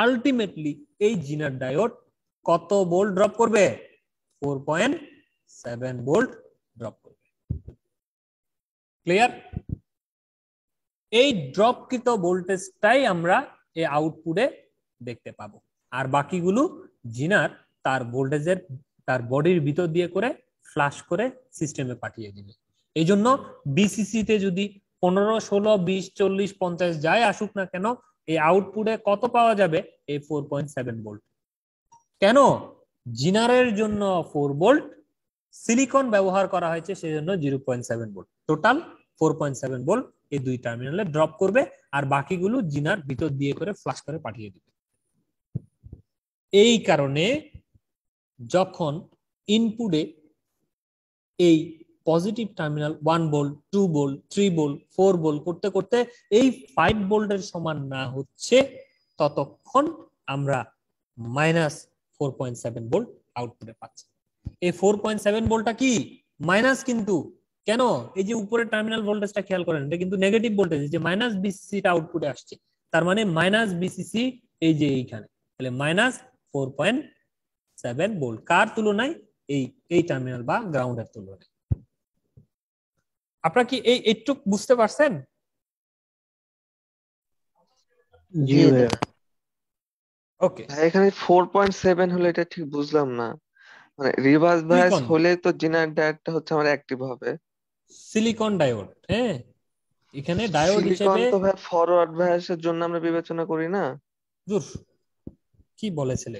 আলটিমেটলি এই জিনার ডায়োড কত ভোল্ট ড্রপ করবে? 4.7 ভোল্ট ড্রপ করবে। ক্লিয়ার? এই ড্রপকৃত ভোল্টেজটাই আমরা এই আউটপুটে দেখতে পাবো, আর বাকিগুলো জিনার তার ভোল্টেজের তার বডির ভিতর দিয়ে করে ফ্লাশ করে সিস্টেমে পাঠিয়ে দিবে। এই জন্য বিসিসি তে যদি 15, 16, 20, 40, 50 যাই আসুক না কেন, এই আউটপুটে কত পাওয়া যাবে? এই 4.7 ভোল্ট। কেন? জিনারের জন্য 4 ভোল্ট, সিলিকন ব্যবহার করা হয়েছে সেজন্য 0.7 ভোল্ট, টোটাল 4.7 ভোল্ট এই দুই টার্মিনালে ড্রপ করবে, আর বাকিগুলো জিনার ভিতর দিয়ে করে ফ্লাশ করে পাঠিয়ে দিবে। এই কারণে যখন ইনপুটে এই positive terminal 1 volt 2 volt 3 volt 4 volt করতে করতে এই 5 ভোল্টের সমান না হচ্ছে, ততক্ষণ আমরা -4.7 ভোল্ট আউটপুটে পাচ্ছি। এই 4.7 ভোল্টটা কি মাইনাস, কিন্তু কেন? এই যে উপরের টার্মিনাল ভোল্টেজটা খেয়াল করেন, এটা কিন্তু নেগেটিভ ভোল্টেজ, যে মাইনাস বিসিসি টা আউটপুটে আসছে, তার মানে মাইনাস বিসিসি এই যে এইখানে, তাহলে -4.7 ভোল্ট। কার তুলনায়? এই টার্মিনাল বা গ্রাউন্ডের তুলনায়। আপনারা কি এইটুক বুঝতে পারছেন? জি জি ভাইয়া। ওকে, ভাই, এখানে 4.7 হলে এটা ঠিক বুঝলাম না। মানে রিভার্স বায়াস সিলিকন, হলে তো জিনার ডায়োডটা হচ্ছে আমার অ্যাক্টিভ হবে। সিলিকন ডায়োড, হ্যাঁ, এখানে ডায়োড সিলিকন হিসেবে। তো ভাই ফরওয়ার্ড বায়াসের জন্য আমরা বিবেচনা করি না। দূর, কি বলেছিলে,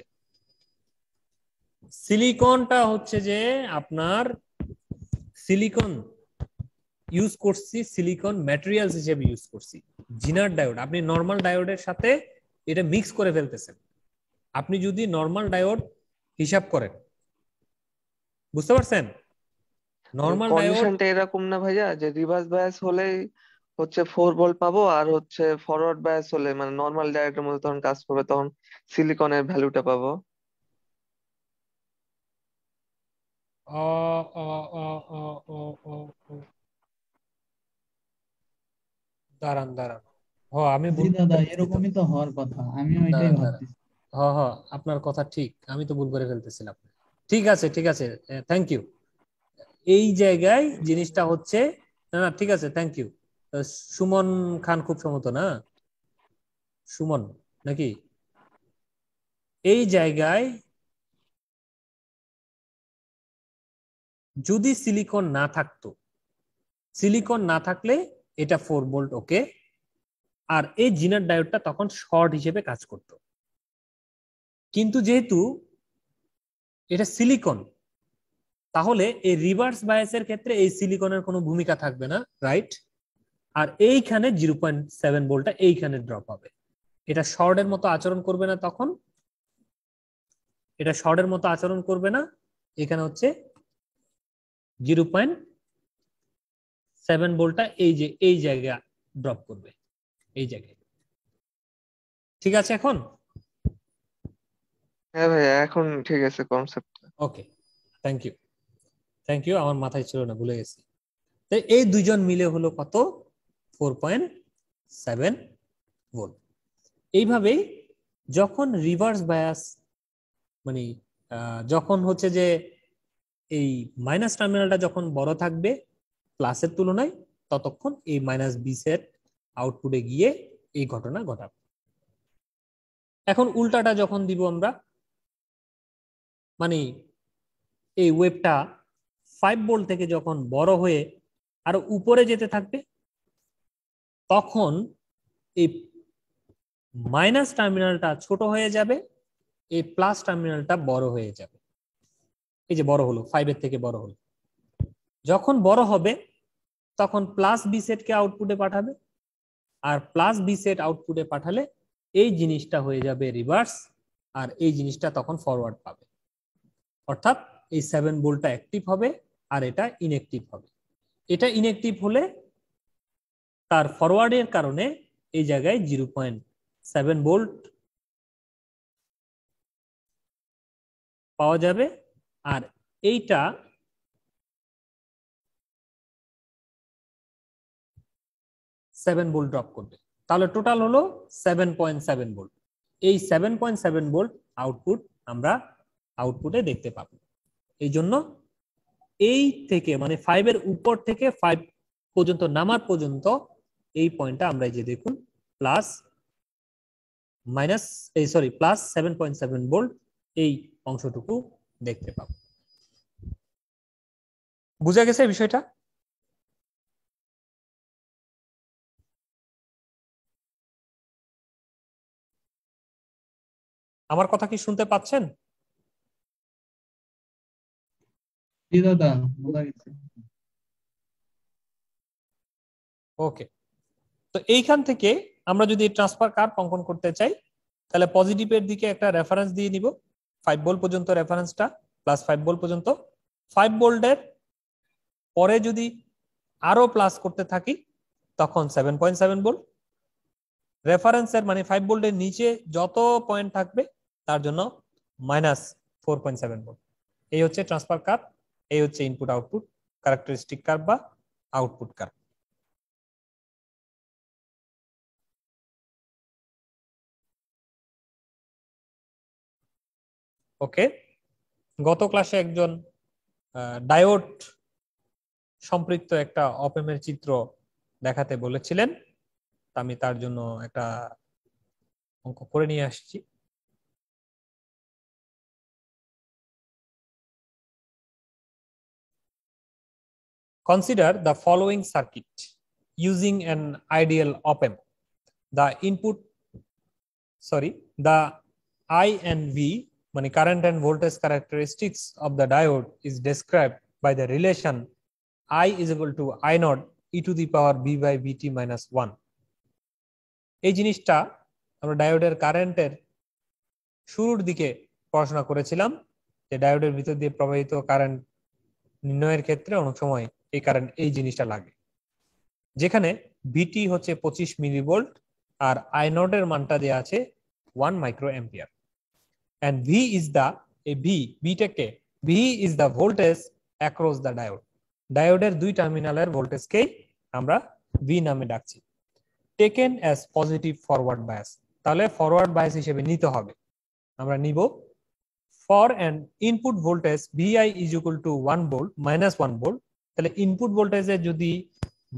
সিলিকনটা হচ্ছে যে আপনার সিলিকন ইউজ করছি, সিলিকন ম্যাটেরিয়ালস হিসেবে ইউজ করছি। জিনার ডায়োড আপনি নর্মাল ডায়োডের সাথে এটা মিক্স করে ফেলতেছেন। আপনি যদি নর্মাল ডায়োড হিসাব করেন, বুঝতে পারছেন, নর্মাল ডায়োড। কন্ডিশনটা এরকম না ভাইয়া যে রিভার্স বায়াস হলেই হচ্ছে 4 ভোল্ট পাবো, আর হচ্ছে ফরওয়ার্ড বায়াস হলে মানে নর্মাল ডায়োডের মধ্যে তখন কাজ করবে, তখন সিলিকনের ভ্যালুটা পাবো। অ অ অ অ অ অ অ। দাঁড়ান দাঁড়ান, হ আমি জি ভুল দাদা, করে ফেলছি তো। এরকমই তো হওয়ার কথা, আমিও এটাই দাঁড়ান দাঁড়ান, ভাবতেছি। হ হ, আপনার কথা ঠিক, আমি তো ভুল করে ফেলতেছিলাম। ঠিক আছে ঠিক আছে, থ্যাংক ইউ। এই জায়গায় জিনিসটা হচ্ছে, না না ঠিক আছে, থ্যাংক ইউ। সুমন খান খুব সম্ভবত, না সুমন নাকি? এই জায়গায় যদি সিলিকন না থাকতো, সিলিকন না থাকলে এটা 4 ভোল্ট, ওকে, আর এই জিনার ডায়োডটা তখন শর্ট হিসেবে কাজ করত। কিন্তু যেহেতু এটা সিলিকন, তাহলে এই রিভার্স বায়াসের ক্ষেত্রে এই সিলিকনের কোনো ভূমিকা থাকবে না, রাইট? আর এইখানে 0.7 ভোল্টটা এইখানে ড্রপ হবে। এটা শর্টের মতো আচরণ করবে না তখন, এটা শর্টের মতো আচরণ করবে না। এখানে হচ্ছে 0.7 ভোল্টটা এই যে এই জায়গায় ড্রপ করবে, এই জায়গায়। ঠিক আছে এখন? হ্যাঁ ভাইয়া, এখন ঠিক আছে concept. Okay, thank you, thank you, আমার মাথায় ছিল না, ভুলে গেছি। তো এই দুইজন মিলে হলো কত? 4.7 ভোল্ট। এইভাবেই যখন রিভার্স বায়াস, মানে যখন হচ্ছে যে এই মাইনাস টার্মিনালটা যখন বড় থাকবে প্লাসের তুলনায়, ততক্ষণ এই মাইনাস বি সেট আউটপুটে গিয়ে এই ঘটনা ঘটাবে। এখন উল্টাটা যখন দিব আমরা, মানে এই ওয়েভটা 5 ভোল্ট থেকে যখন বড় হয়ে আরো উপরে যেতে থাকবে, তখন এই মাইনাস টার্মিনালটা ছোট হয়ে যাবে, এই প্লাস টার্মিনালটা বড় হয়ে যাবে। এই যে বড় হলো, 5-এর থেকে বড় হলো, যখন বড় হবে তখন প্লাস বি সেটকে আউটপুটে পাঠাবে, আর প্লাস বি সেট আউটপুটে পাঠালে এই জিনিসটা হয়ে যাবে রিভার্স, আর এই জিনিসটা তখন ফরওয়ার্ড পাবে। অর্থাৎ এই 7 ভোল্টটা অ্যাক্টিভ হবে আর এটা ইনঅ্যাক্টিভ হবে। এটা ইনঅ্যাক্টিভ হলে তার ফরওয়ার্ডের কারণে এই জায়গায় 0.7 ভোল্ট পাওয়া যাবে, আর এইটা 7 ভোল্ট ড্রপ করবে। তাহলে টোটাল হলো 7.7 ভোল্ট। এই 7.7 ভোল্ট আউটপুট আমরা আউটপুটে দেখতে পাবো। এই জন্য এই থেকে মানে 5-এর উপর থেকে 5 পর্যন্ত নামার পর্যন্ত এই পয়েন্টটা আমরা এই যে দেখুন প্লাস মাইনাস, এই সরি প্লাস 7.7 ভোল্ট এই অংশটুকু দেখতে পাবো। বুঝা গেছে বিষয়টা? আমার কথা কি শুনতে পাচ্ছেন? জি দাদা, বোঝা গেছে। ওকে, তো এইখান থেকে আমরা যদি ট্রান্সফার কার্ভ অঙ্কন করতে চাই, তাহলে পজিটিভের দিকে একটা রেফারেন্স দিয়ে নিব, 5 ভোল্ট পর্যন্ত রেফারেন্সটা, প্লাস 5 ভোল্ট পর্যন্ত। 5 ভোল্টের পরে যদি আরো প্লাস করতে থাকি তখন 7.7 ভোল্ট। রেফারেন্সের মানে 5 ভোল্টের নিচে যত পয়েন্ট থাকবে তার জন্য -4.7 ভোল্ট। এই হচ্ছে ট্রান্সফার কার্ভ, এই হচ্ছে ইনপুট আউটপুট ক্যারেক্টারিস্টিক কার্ভ বা আউটপুট কার্ভ। ওকে, গত ক্লাসে একজন ডায়োড সম্পৃক্ত একটা অপেমের চিত্র দেখাতে বলেছিলেন, আমি তার জন্য একটা অঙ্ক করে নিয়ে আসছি। Consider the following circuit using an ideal op-amp. The I and V, মানে current and voltage characteristics of the diode is described by the relation I is equal to I naught e to the power b by bt minus 1. এই জিনিসটা আমরা ডায়োডের কারেন্টের শুরুর দিকে পড়াশোনা করেছিলাম, যে ডায়োডের ভিতর দিয়ে প্রবাহিত কারেন্ট নির্ণয়ের ক্ষেত্রে অনেক সময় এই কারেন্ট এই জিনিসটা লাগে, যেখানে ভিটি হচ্ছে 25 মিলিভোল্ট আর আই নট এর মানটা দেয়া আছে 1 micro ampere. and V is the বিটাকে V is the voltage across the diode. ডায়োডের দুই টার্মিনালের ভোল্টেজকেই আমরা V নামে ডাকছি। taken as positive forward bias, তাহলে ফরওয়ার্ড বায়াস হিসেবে নিতে হবে। আমরা নিব for an input voltage VI is equal to 1 volt minus 1 volt, তাহলে ইনপুট ভোল্টেজে যদি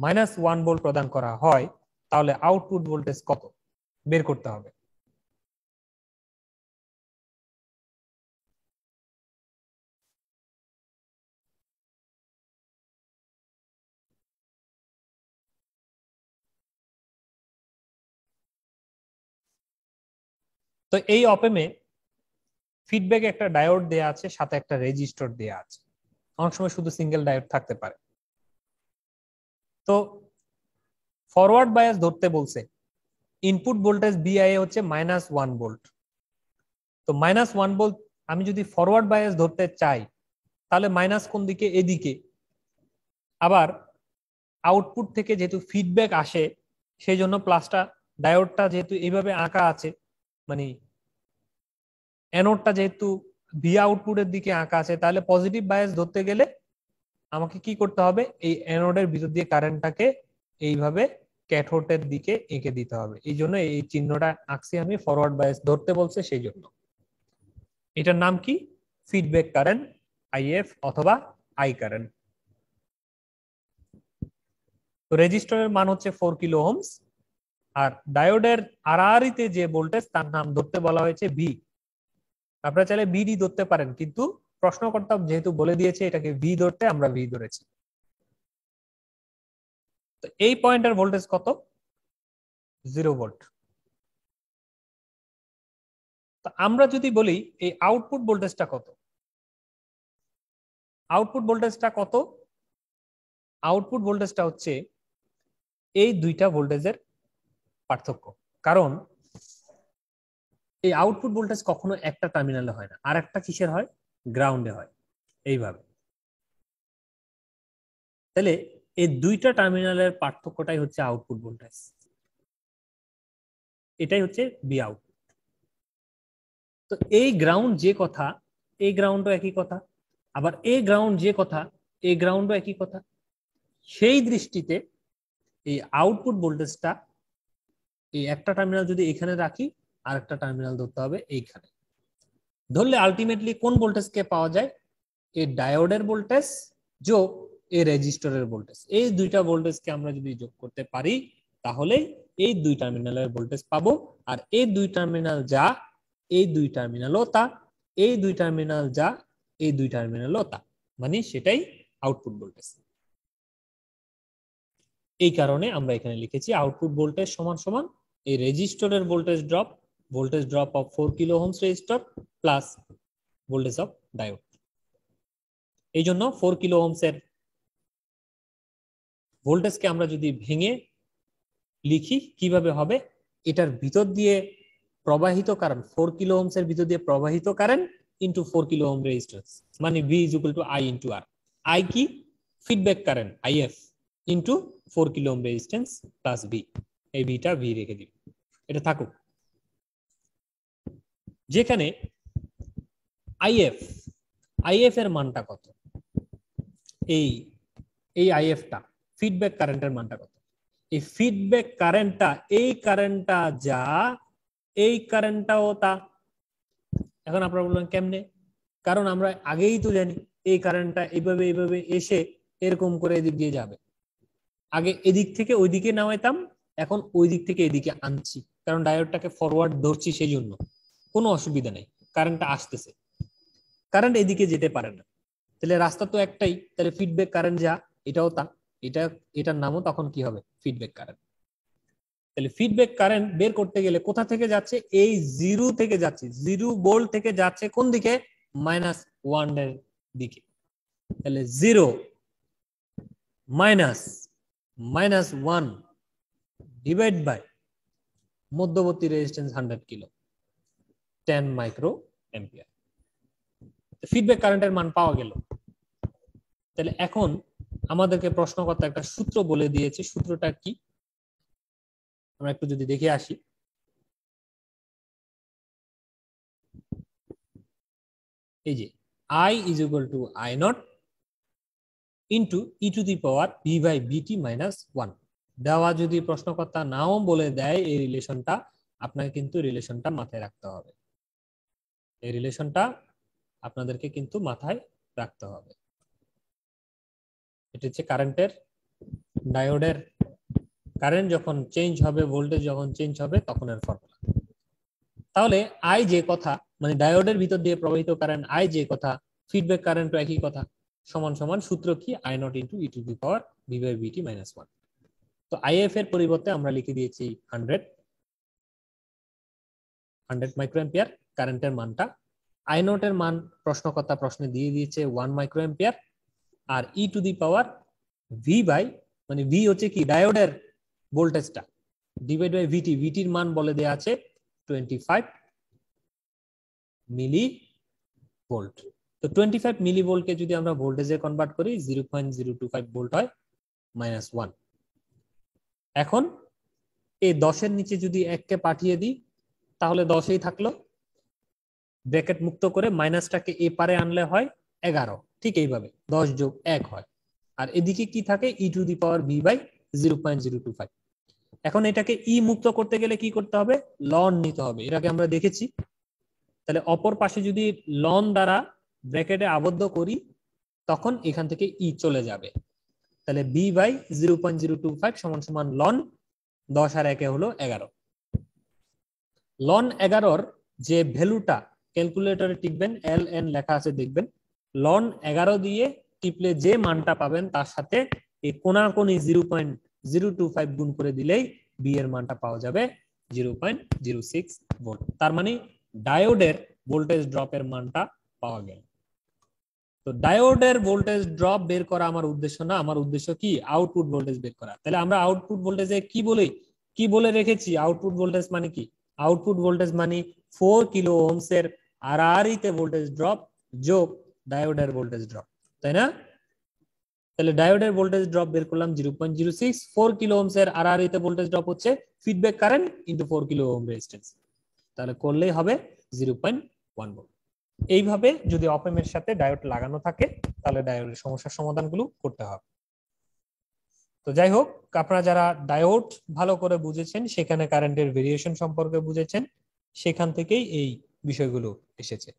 -1 ভোল্ট প্রদান করা হয় তাহলে আউটপুট ভোল্টেজ কত বের করতে হবে। তো এই অপেমে ফিডব্যাক একটা ডায়োড দেয়া আছে, সাথে একটা রেজিস্টর দেয়া আছে, অনেক সময় শুধু সিঙ্গেল ডায়োড থাকতে পারে। তো ফরওয়ার্ড বায়াস ধরতে বলছে, ইনপুট ভোল্টেজ বিআই হচ্ছে -1 ভোল্ট। তো -1 ভোল্ট আমি যদি ফরওয়ার্ড বায়াস ধরতে চাই তাহলে মাইনাস কোন দিকে? এদিকে। আবার আউটপুট থেকে যেহেতু ফিডব্যাক আসে সেই জন্য প্লাসটা, ডায়োডটা যেহেতু এইভাবে আঁকা আছে, মানে অ্যানোডটা যেহেতু ভি আউটপুটের দিকে আঁকা আছে, তাহলে পজিটিভ বায়াস ধরতে গেলে আমাকে কি করতে হবে? এই অ্যানোডের ভিতর দিয়ে কারেন্টটাকে এইভাবে ক্যাথোডের দিকে এঁকে দিতে হবে। এই জন্য এই চিহ্নটা আঁকছি আমি, ফরওয়ার্ড বায়াস ধরতে বলছে সেই জন্য। এটার নাম কি? ফিডব্যাক কারেন্ট, আইএফ অথবা আই কারেন্ট। তো রেজিস্টরের মান হচ্ছে 4 কিলো ওহমস, আর ডায়োডের আরআরিতে যে ভোল্টেজ তার নাম ধরতে বলা হয়েছে ভি। আপনারা চাইলে ভিডি ধরতে পারেন, কিন্তু প্রশ্নকর্তা যেহেতু বলে দিয়েছে এটাকে ভি ধরতে, আমরা ভি ধরেছি। তো এই পয়েন্টের ভোল্টেজ কত? 0 ভোল্ট। তো আমরা যদি বলি এই আউটপুট ভোল্টেজটা কত, আউটপুট ভোল্টেজটা কত? আউটপুট ভোল্টেজটা হচ্ছে এই দুইটা ভোল্টেজের পার্থক্য। কারণ এই আউটপুট ভোল্টেজ কখনো একটা টার্মিনালে হয় না, আর একটা কিসের হয়? গ্রাউন্ডে হয়, এইভাবে। তাহলে এই দুইটা টার্মিনালের পার্থক্যটাই হচ্ছে আউটপুট ভোল্টেজ, এটাই হচ্ছে বি আউটপুট। তো এই গ্রাউন্ড যে কথা, এই গ্রাউন্ডও একই কথা, আবার এই গ্রাউন্ড যে কথা, এই গ্রাউন্ডও একই কথা। সেই দৃষ্টিতে এই আউটপুট ভোল্টেজটা এই একটা টার্মিনাল যদি এখানে রাখি, আর একটা টার্মিনাল ধরতে হবে এইখানে। ধরলে আলটিমেটলি কোন ভোল্টেজকে পাওয়া যায়? এই ডায়োডের ভোল্টেজ যোগ এই রেজিস্টরের ভোল্টেজ। এই দুইটা ভোল্টেজকে আমরা যদি যোগ করতে পারি তাহলে এই দুই টার্মিনালের ভোল্টেজ পাবো। আর এই দুই টার্মিনাল যা, এই দুই টার্মিনালও তা, এই দুই টার্মিনাল যা, এই দুই টার্মিনালও তা, মানে সেটাই আউটপুট ভোল্টেজ। এই কারণে আমরা এখানে লিখেছি আউটপুট ভোল্টেজ সমান সমান এই রেজিস্টরের voltage drop of 4 kilo ohms resistor plus voltage of diode. এই জন্য 4 কিলো ওহমস এর ভোল্টেজকে আমরা যদি ভেঙে লিখি কিভাবে হবে? এটার ভিতর দিয়ে প্রবাহিত কারেন্ট, 4 কিলো ওহমস এর ভিতর দিয়ে প্রবাহিত current into 4 kilo ohm resistance, মানে V is equal two I into R। I কি? Feedback current IF into 4 kilo ohm resistance plus V। এই ভিটা V রেখে দিই, এটা থাকুক। যেখানে IF এর মানটা কত? এই IF-টা ফিডব্যাক কারেন্টের মানটা কত? এই ফিডব্যাক কারেন্টটা, এই কারেন্টটা যা, এই কারেন্টটাও তা। এখন আপনারা বলবেন কেমনে? কারণ আমরা আগেই তো জানি এই কারেন্টটা এইভাবে এইভাবে এসে এরকম করে এদিক দিয়ে যাবে। আগে এদিক থেকে ওইদিকে নামাইতাম, এখন ওই দিক থেকে এদিকে আনছি, কারণ ডায়োডটাকে ফরওয়ার্ড ধরছি, সেই জন্য কোনো অসুবিধা নেই, কারেন্টটা আসতেছে, কারেন্ট এদিকে যেতে পারে না। তাহলে রাস্তা তো একটাই, তাহলে ফিডব্যাক কারেন্ট যা, এটাও তা, এটার নামও তখন কি হবে, ফিডব্যাক কারেন্ট। তাহলে ফিডব্যাক কারেন্ট বের করতে গেলে কোথা থেকে যাচ্ছে, এই জিরো থেকে যাচ্ছে, 0 ভোল্ট থেকে যাচ্ছে কোন দিকে, -1 এর দিকে। তাহলে 0 -1 ডিভাইড বাই মধ্যবর্তী resistance 100 kilo, 10 micro ampere. Feedback কারেন্টের মান পাওয়া গেল। তাহলে এখন আমাদেরকে প্রশ্নকর্তা একটা সূত্র বলে দিয়েছে, সূত্রটা কি আমরা একটু যদি দেখে আসি। এই যে I is equal to I naught into e to the power b by bt minus 1 দেওয়া যদি প্রশ্নকর্তা নাও বলে দেয় এই রিলেশনটা, আপনাকে কিন্তু রিলেশনটা মাথায় রাখতে হবে, এই রিলেশনটা আপনাদেরকে কিন্তু মাথায় রাখতে হবে। এটা হচ্ছে কারেন্টের, ডায়োডের কারেন্ট যখন চেঞ্জ হবে, ভোল্টেজ যখন চেঞ্জ হবে তখন এর ফর্মুলা। তাহলে আই যে কথা, মানে ডায়োডের ভিতর দিয়ে প্রবাহিত কারেন্ট আই যে কথা, ফিডব্যাক কারেন্টও একই কথা, সমান সমান সূত্র কি, I naught into e to the power V by VT minus 1। তো আইএফ এর পরিবর্তে আমরা লিখে দিয়েছি 100 মাইক্রোঅ্যাম্পিয়ার কারেন্টের মানটা। আই নট এর মান প্রশ্নকর্তা প্রশ্নে দিয়ে দিয়েছে 1 মাইক্রোঅ্যাম্পিয়ার, আর e to the power V by, মানে ভি হচ্ছে কি ডায়োডের ভোল্টেজটা, ডিভাইড বাই ভিটি, ভিটির মান বলে দেয়া আছে 25 মিলি ভোল্ট। তো 25 মিলি ভোল্টকে যদি আমরা ভোল্টেজে কনভার্ট করি 0.025 ভোল্ট হয়, -1। এখন এই 10 এর নিচে যদি 1 কে পাঠিয়ে দিই তাহলে 10ই থাকলো, ব্র্যাকেট মুক্ত করে মাইনাসটাকে এ পারে আনলে হয় 11, ঠিক এইভাবে 10 যোগ 1 হয়, আর এদিকে কি থাকে, e to the power V by 0.025। এখন এটাকে ই মুক্ত করতে গেলে কি করতে হবে, লন নিতে হবে, এটাকে আমরা দেখেছি। তাহলে অপর পাশে যদি লন দ্বারা ব্র্যাকেটে আবদ্ধ করি তখন এখান থেকে ই চলে যাবে। তাহলে বি বাই 0.025 সমান সমান লন 10 আর 1 হলো 11। লন 11 যে ভ্যালুটা ক্যালকুলেটরে টিপবেন, এল এন লেখা আছে দেখবেন, লন 11 দিয়ে টিপলে যে মানটা পাবেন তার সাথে এই কোনাকুনি 0.025 গুণ করে দিলেই বি এর মানটা পাওয়া যাবে 0.06 ভোল্ট। তার মানে ডায়োডের ভোল্টেজ ড্রপের মানটা পাওয়া গেল। তো ডায়োডের ভোল্টেজ ড্রপ বের করা আমার উদ্দেশ্য না, আমার উদ্দেশ্য কি, আউটপুট ভোল্টেজ বের করা। তাহলে আমরা আউটপুট ভোল্টেজে কি বলে রেখেছি, আউটপুট ভোল্টেজ মানে কি, আউটপুট ভোল্টেজ মানে 4 কিলো ওহমস এর আরআরই তে ভোল্টেজ ড্রপ যোগ ডায়োডের ভোল্টেজ ড্রপ, তাই না? তাহলে ডায়োডের ভোল্টেজ ড্রপ বের করলাম 0.06, 4 কিলো ওহমস এর আরআরই তে ভোল্টেজ ড্রপ হচ্ছে feedback current into 4 kilo ohm resistance, তাহলে করলেই হবে 0.1 ভোল্ট। এইভাবে যদি অপ এম্প এর সাথে ডায়োড লাগানো থাকে তাহলে ডায়োডের সমস্যার সমাধানগুলো করতে হবে। তো যাই হোক, আপনারা যারা ডায়োড ভালো করে বুঝেছেন, সেখানে কারেন্টের ভেরিয়েশন সম্পর্কে বুঝেছেন, সেখান থেকেই এই বিষয়গুলো এসেছে।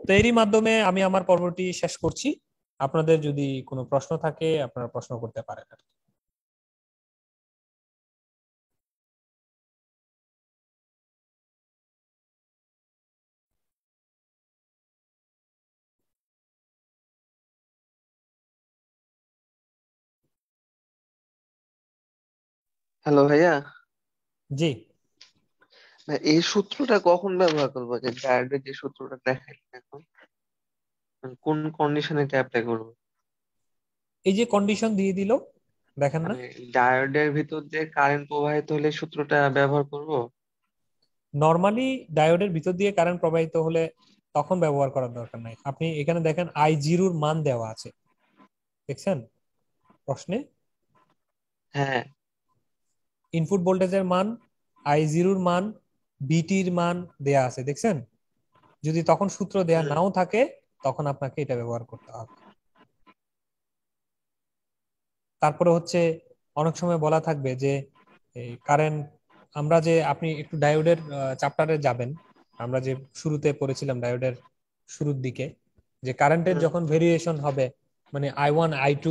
তো এরই মাধ্যমে আমি আমার পর্বটি শেষ করছি। আপনাদের যদি কোনো প্রশ্ন থাকে আপনারা প্রশ্ন করতে পারেন। হ্যালো ভাইয়া, জি, ভাই এই সূত্রটা কখন ব্যবহার করবো, যে ডায়োডের যে সূত্রটা দেখাইলেন এখন, মানে কোন কন্ডিশনে এটা অ্যাপ্লাই করবো? এই যে কন্ডিশন দিয়ে দিল দেখেন না, মানে ডায়োডের ভিতর দিয়ে কারেন্ট প্রবাহিত হলে এই সূত্রটা ব্যবহার করব? নরমালি ডায়োডের ভিতর দিয়ে কারেন্ট প্রবাহিত হলে তখন ব্যবহার করার দরকার নাই। আপনি এখানে দেখেন I0 এর মান দেওয়া আছে, দেখছেন প্রশ্নে, হ্যাঁ। ইনপুট ভোল্টেজের মান, I0 এর মান, বিটির মান দেয়া আছে, দেখছেন? যদি তখন সূত্র দেয়া নাও থাকে তখন আপনাকে এটা ব্যবহার করতে হবে। তারপরে হচ্ছে অনেক সময় বলা থাকবে যে কারেন্ট, আমরা যে আপনি একটু ডায়োডের চ্যাপ্টারে যাবেন, আমরা যে শুরুতে পড়েছিলাম ডায়োডের শুরুর দিকে, যে কারেন্টের যখন ভেরিয়েশন হবে, মানে I1 I2,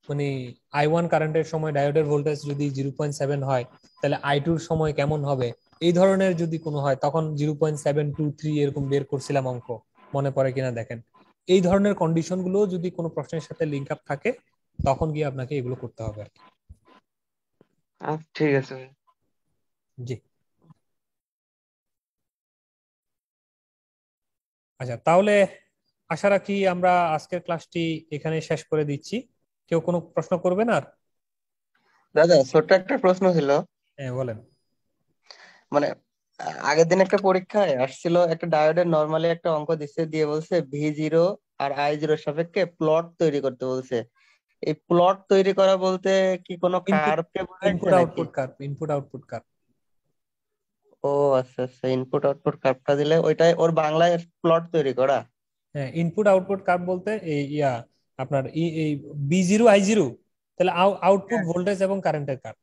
মানে I1 কারেন্টের সময় ডায়োডের ভোল্টেজ যদি 0.7 হয় তাহলে I2 এর সময় কেমন হবে, এই ধরনের যদি কোনো হয় তখন 0.723 এরকম বের করছিলাম অঙ্ক, মনে পড়ে কিনা দেখেন। এই ধরনের কন্ডিশন গুলো যদি কোনো প্রশ্নের সাথে লিঙ্ক আপ থাকে তখন গিয়ে আপনাকে এগুলো করতে হবে আর কি। আচ্ছা ঠিক আছে ভাই। জি। আচ্ছা, তাহলে আশা রাখি আমরা আজকের ক্লাসটি এখানে শেষ করে দিচ্ছি। কেউ কোনো প্রশ্ন করবেন আর? দাদা ছোট্ট একটা প্রশ্ন ছিল। হ্যাঁ বলেন। মানে আগের দিন একটা পরীক্ষায় আসছিল, একটা ডায়োডের নরমালি একটা অঙ্ক দিচ্ছে, দিয়ে বলছে V0 আর I0 সাপেক্ষে প্লট তৈরি করতে বলছে। এই প্লট তৈরি করা বলতে কি কোনো ইনপুট কার্ভকে বোঝাইছে ইনপুট নাকি? Output curve, input output curve. ও আচ্ছা আচ্ছা, ইনপুট আউটপুট কার্ভটা দিলে ওইটাই ওর বাংলায় প্লট তৈরি করা। হ্যাঁ, ইনপুট আউটপুট কার্ভ বলতে এই আপনার এই B0 I0, তাহলে আউটপুট হ্যাঁ ভোল্টেজ এবং কারেন্টের কার্ভ।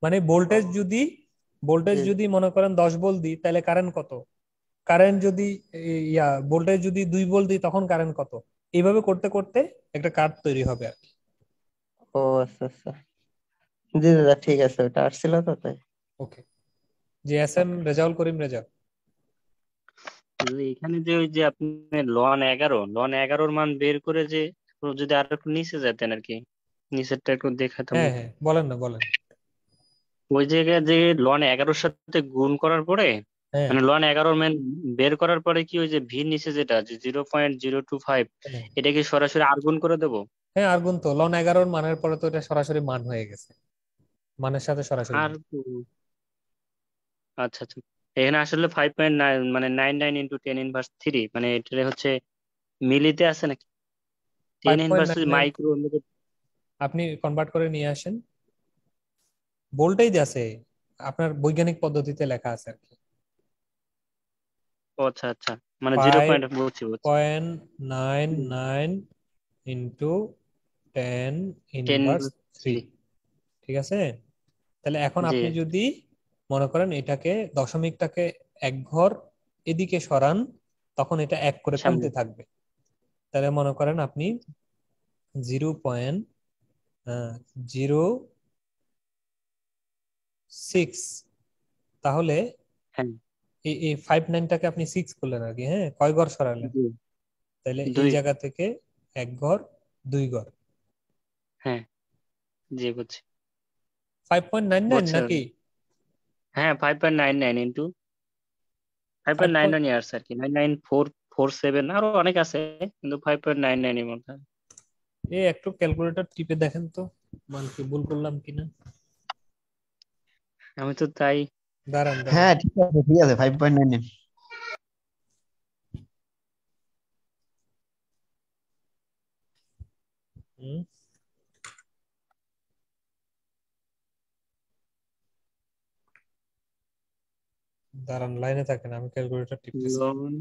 মানে ও, ভোল্টেজ জি জি। যদি মনে করেন 10 ভোল্ট দিই তাহলে কারেন্ট কত, কারেন্ট যদি ভোল্টেজ যদি 2 ভোল্ট দিই তখন কারেন্ট কত, এইভাবে করতে করতে একটা কার্ভ তৈরি হবে আর কি। ও আচ্ছা আচ্ছা, জি দাদা ঠিক আছে, ওটা আসছিল তো তাই। ওকে। জি, SM ওকে। রেজাউল করিম রেজা। এখানে যে ওই যে আপনি লন 11 মান বের করে যে যদি আর একটু নিচে যেতেন আর কি, নিচেরটা একটু দেখাতাম। হ্যাঁ হ্যাঁ, বলেন না বলেন। ওই জায়গায় যে লন 11 সাথে গুণ করার পরে, হ্যাঁ মানে লন 11 মান বের করার পরে কি ওই যে ভি নিচে যেটা আছে 0.025, হ্যাঁ এটা কি সরাসরি আর গুণ করে দেবো? হ্যাঁ, আর গুণ তো লন 11 মানের পরে তো এটা সরাসরি মান হয়ে গেছে, মানের সাথে সরাসরি আর গুণ। আচ্ছা আচ্ছা, এখানে আসলে 5.9 মানে 99 × 10⁻³ মানে এটা হচ্ছে মিলিতে আছে নাকি? Ten five point inverse nine nine micro. আপনি কনভার্ট করে নিয়ে আসেন, ভোল্টেজ আছে, আপনার বৈজ্ঞানিক পদ্ধতিতে লেখা আছে আর কি। আচ্ছা আচ্ছা, মানে জিরো ফাইভ পয়েন্ট, বুঝছি বুঝছি। Point nine nine into 10 ten inverse inverse 3। Three ঠিক আছে, তাহলে এখন জি। আপনি যদি মনে করেন এটাকে দশমিকটাকে এক ঘর এদিকে সরান তখন এটা এক করে সামনে। কমতে থাকবে। তাহলে মনে করেন আপনি 0.06, তাহলে হ্যাঁ এই এই 5.9টাকে আপনি 6 করলেন আর কি। হ্যাঁ, কয় ঘর সরালেন? জি, তাহলে এই 2। জায়গা থেকে এক ঘর, 2 ঘর। হ্যাঁ জি বুঝছি 5.99 বুঝছি নাকি? হ্যাঁ 5.99 ইন্টু 5.99 ইয়ার্স আর কি, 99447 আরো অনেক আছে, কিন্তু 5.99 এর মধ্যে। এই একটু ক্যালকুলেটর টিপে দেখেন তো মান কি ভুল করলাম কিনা। আমি তো তাই। দাঁড়ান দাঁড়ান। হ্যাঁ ঠিক আছে 5.99। হুম, দাঁড়ান লাইনে থাকেন, আমি ক্যালকুলেটর টিপতেছি। Loan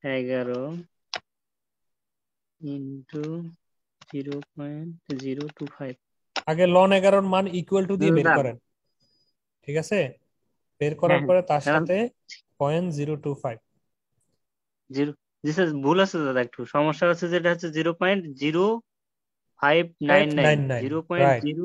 11 into 0.025। আগে লন 11 মান ইকুয়াল টু দিয়ে বের দাম। করেন, ঠিক আছে? বের হ্যাঁ করার হ্যাঁ পরে তার দাঁড়ান, সাথে 0.025। জিরো, জি স্যার ভুল আছে দাদা, একটু সমস্যা আছে, যেটা হচ্ছে 0.0599, 599, জিরো পয়েন্ট রাইট, জিরো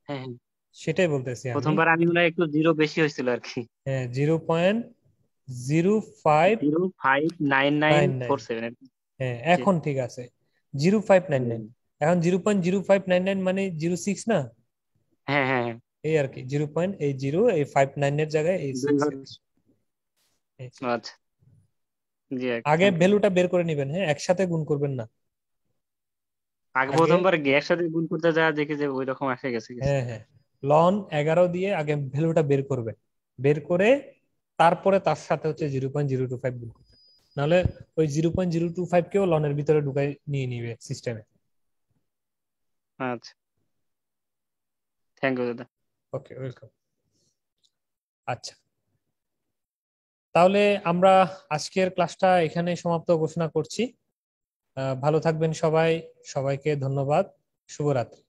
হ্যাঁ হ্যাঁ, সেটাই বলতেছি আমি। প্রথমবার আমি মনে হয় একটু জিরো বেশি হয়েছিল আর কি। হ্যাঁ, 0.0599। 0.59947। হ্যাঁ, জি এখন ঠিক আছে, 0599। এখন 0.0599 মানে 06 না? হ্যাঁ হ্যাঁ হ্যাঁ, এই আর কি, 0.80, এই 59 এর জায়গায় এই 6 দুইবার। এই। আচ্ছা জি, আগে থ্যাংক ইউ। ভ্যালুটা বের করে নেবেন, হ্যাঁ, একসাথে গুণ করবেন না। আগে আগে, প্রথমবার গ্যাস সাথে গুণ করতে যা দেখি যে ওই রকম আসে গেছে কিছু। হ্যাঁ হ্যাঁ, লন 11 দিয়ে আগে ভ্যালুটা বের করবেন, বের করে তারপরে তার সাথে হচ্ছে 0.025 গুণ করবেন, নাহলে ওই 0.025 কেও লনের ভিতরে ঢুকাই নিয়ে নিবে সিস্টেমে। আচ্ছা, থ্যাংক ইউ দাদা। ওকে, ওয়েলকাম। আচ্ছা, তাহলে আমরা আজকের ক্লাসটা এখানে সমাপ্ত ঘোষণা করছি। ভালো থাকবেন সবাই, সবাইকে ধন্যবাদ, শুভরাত্রি।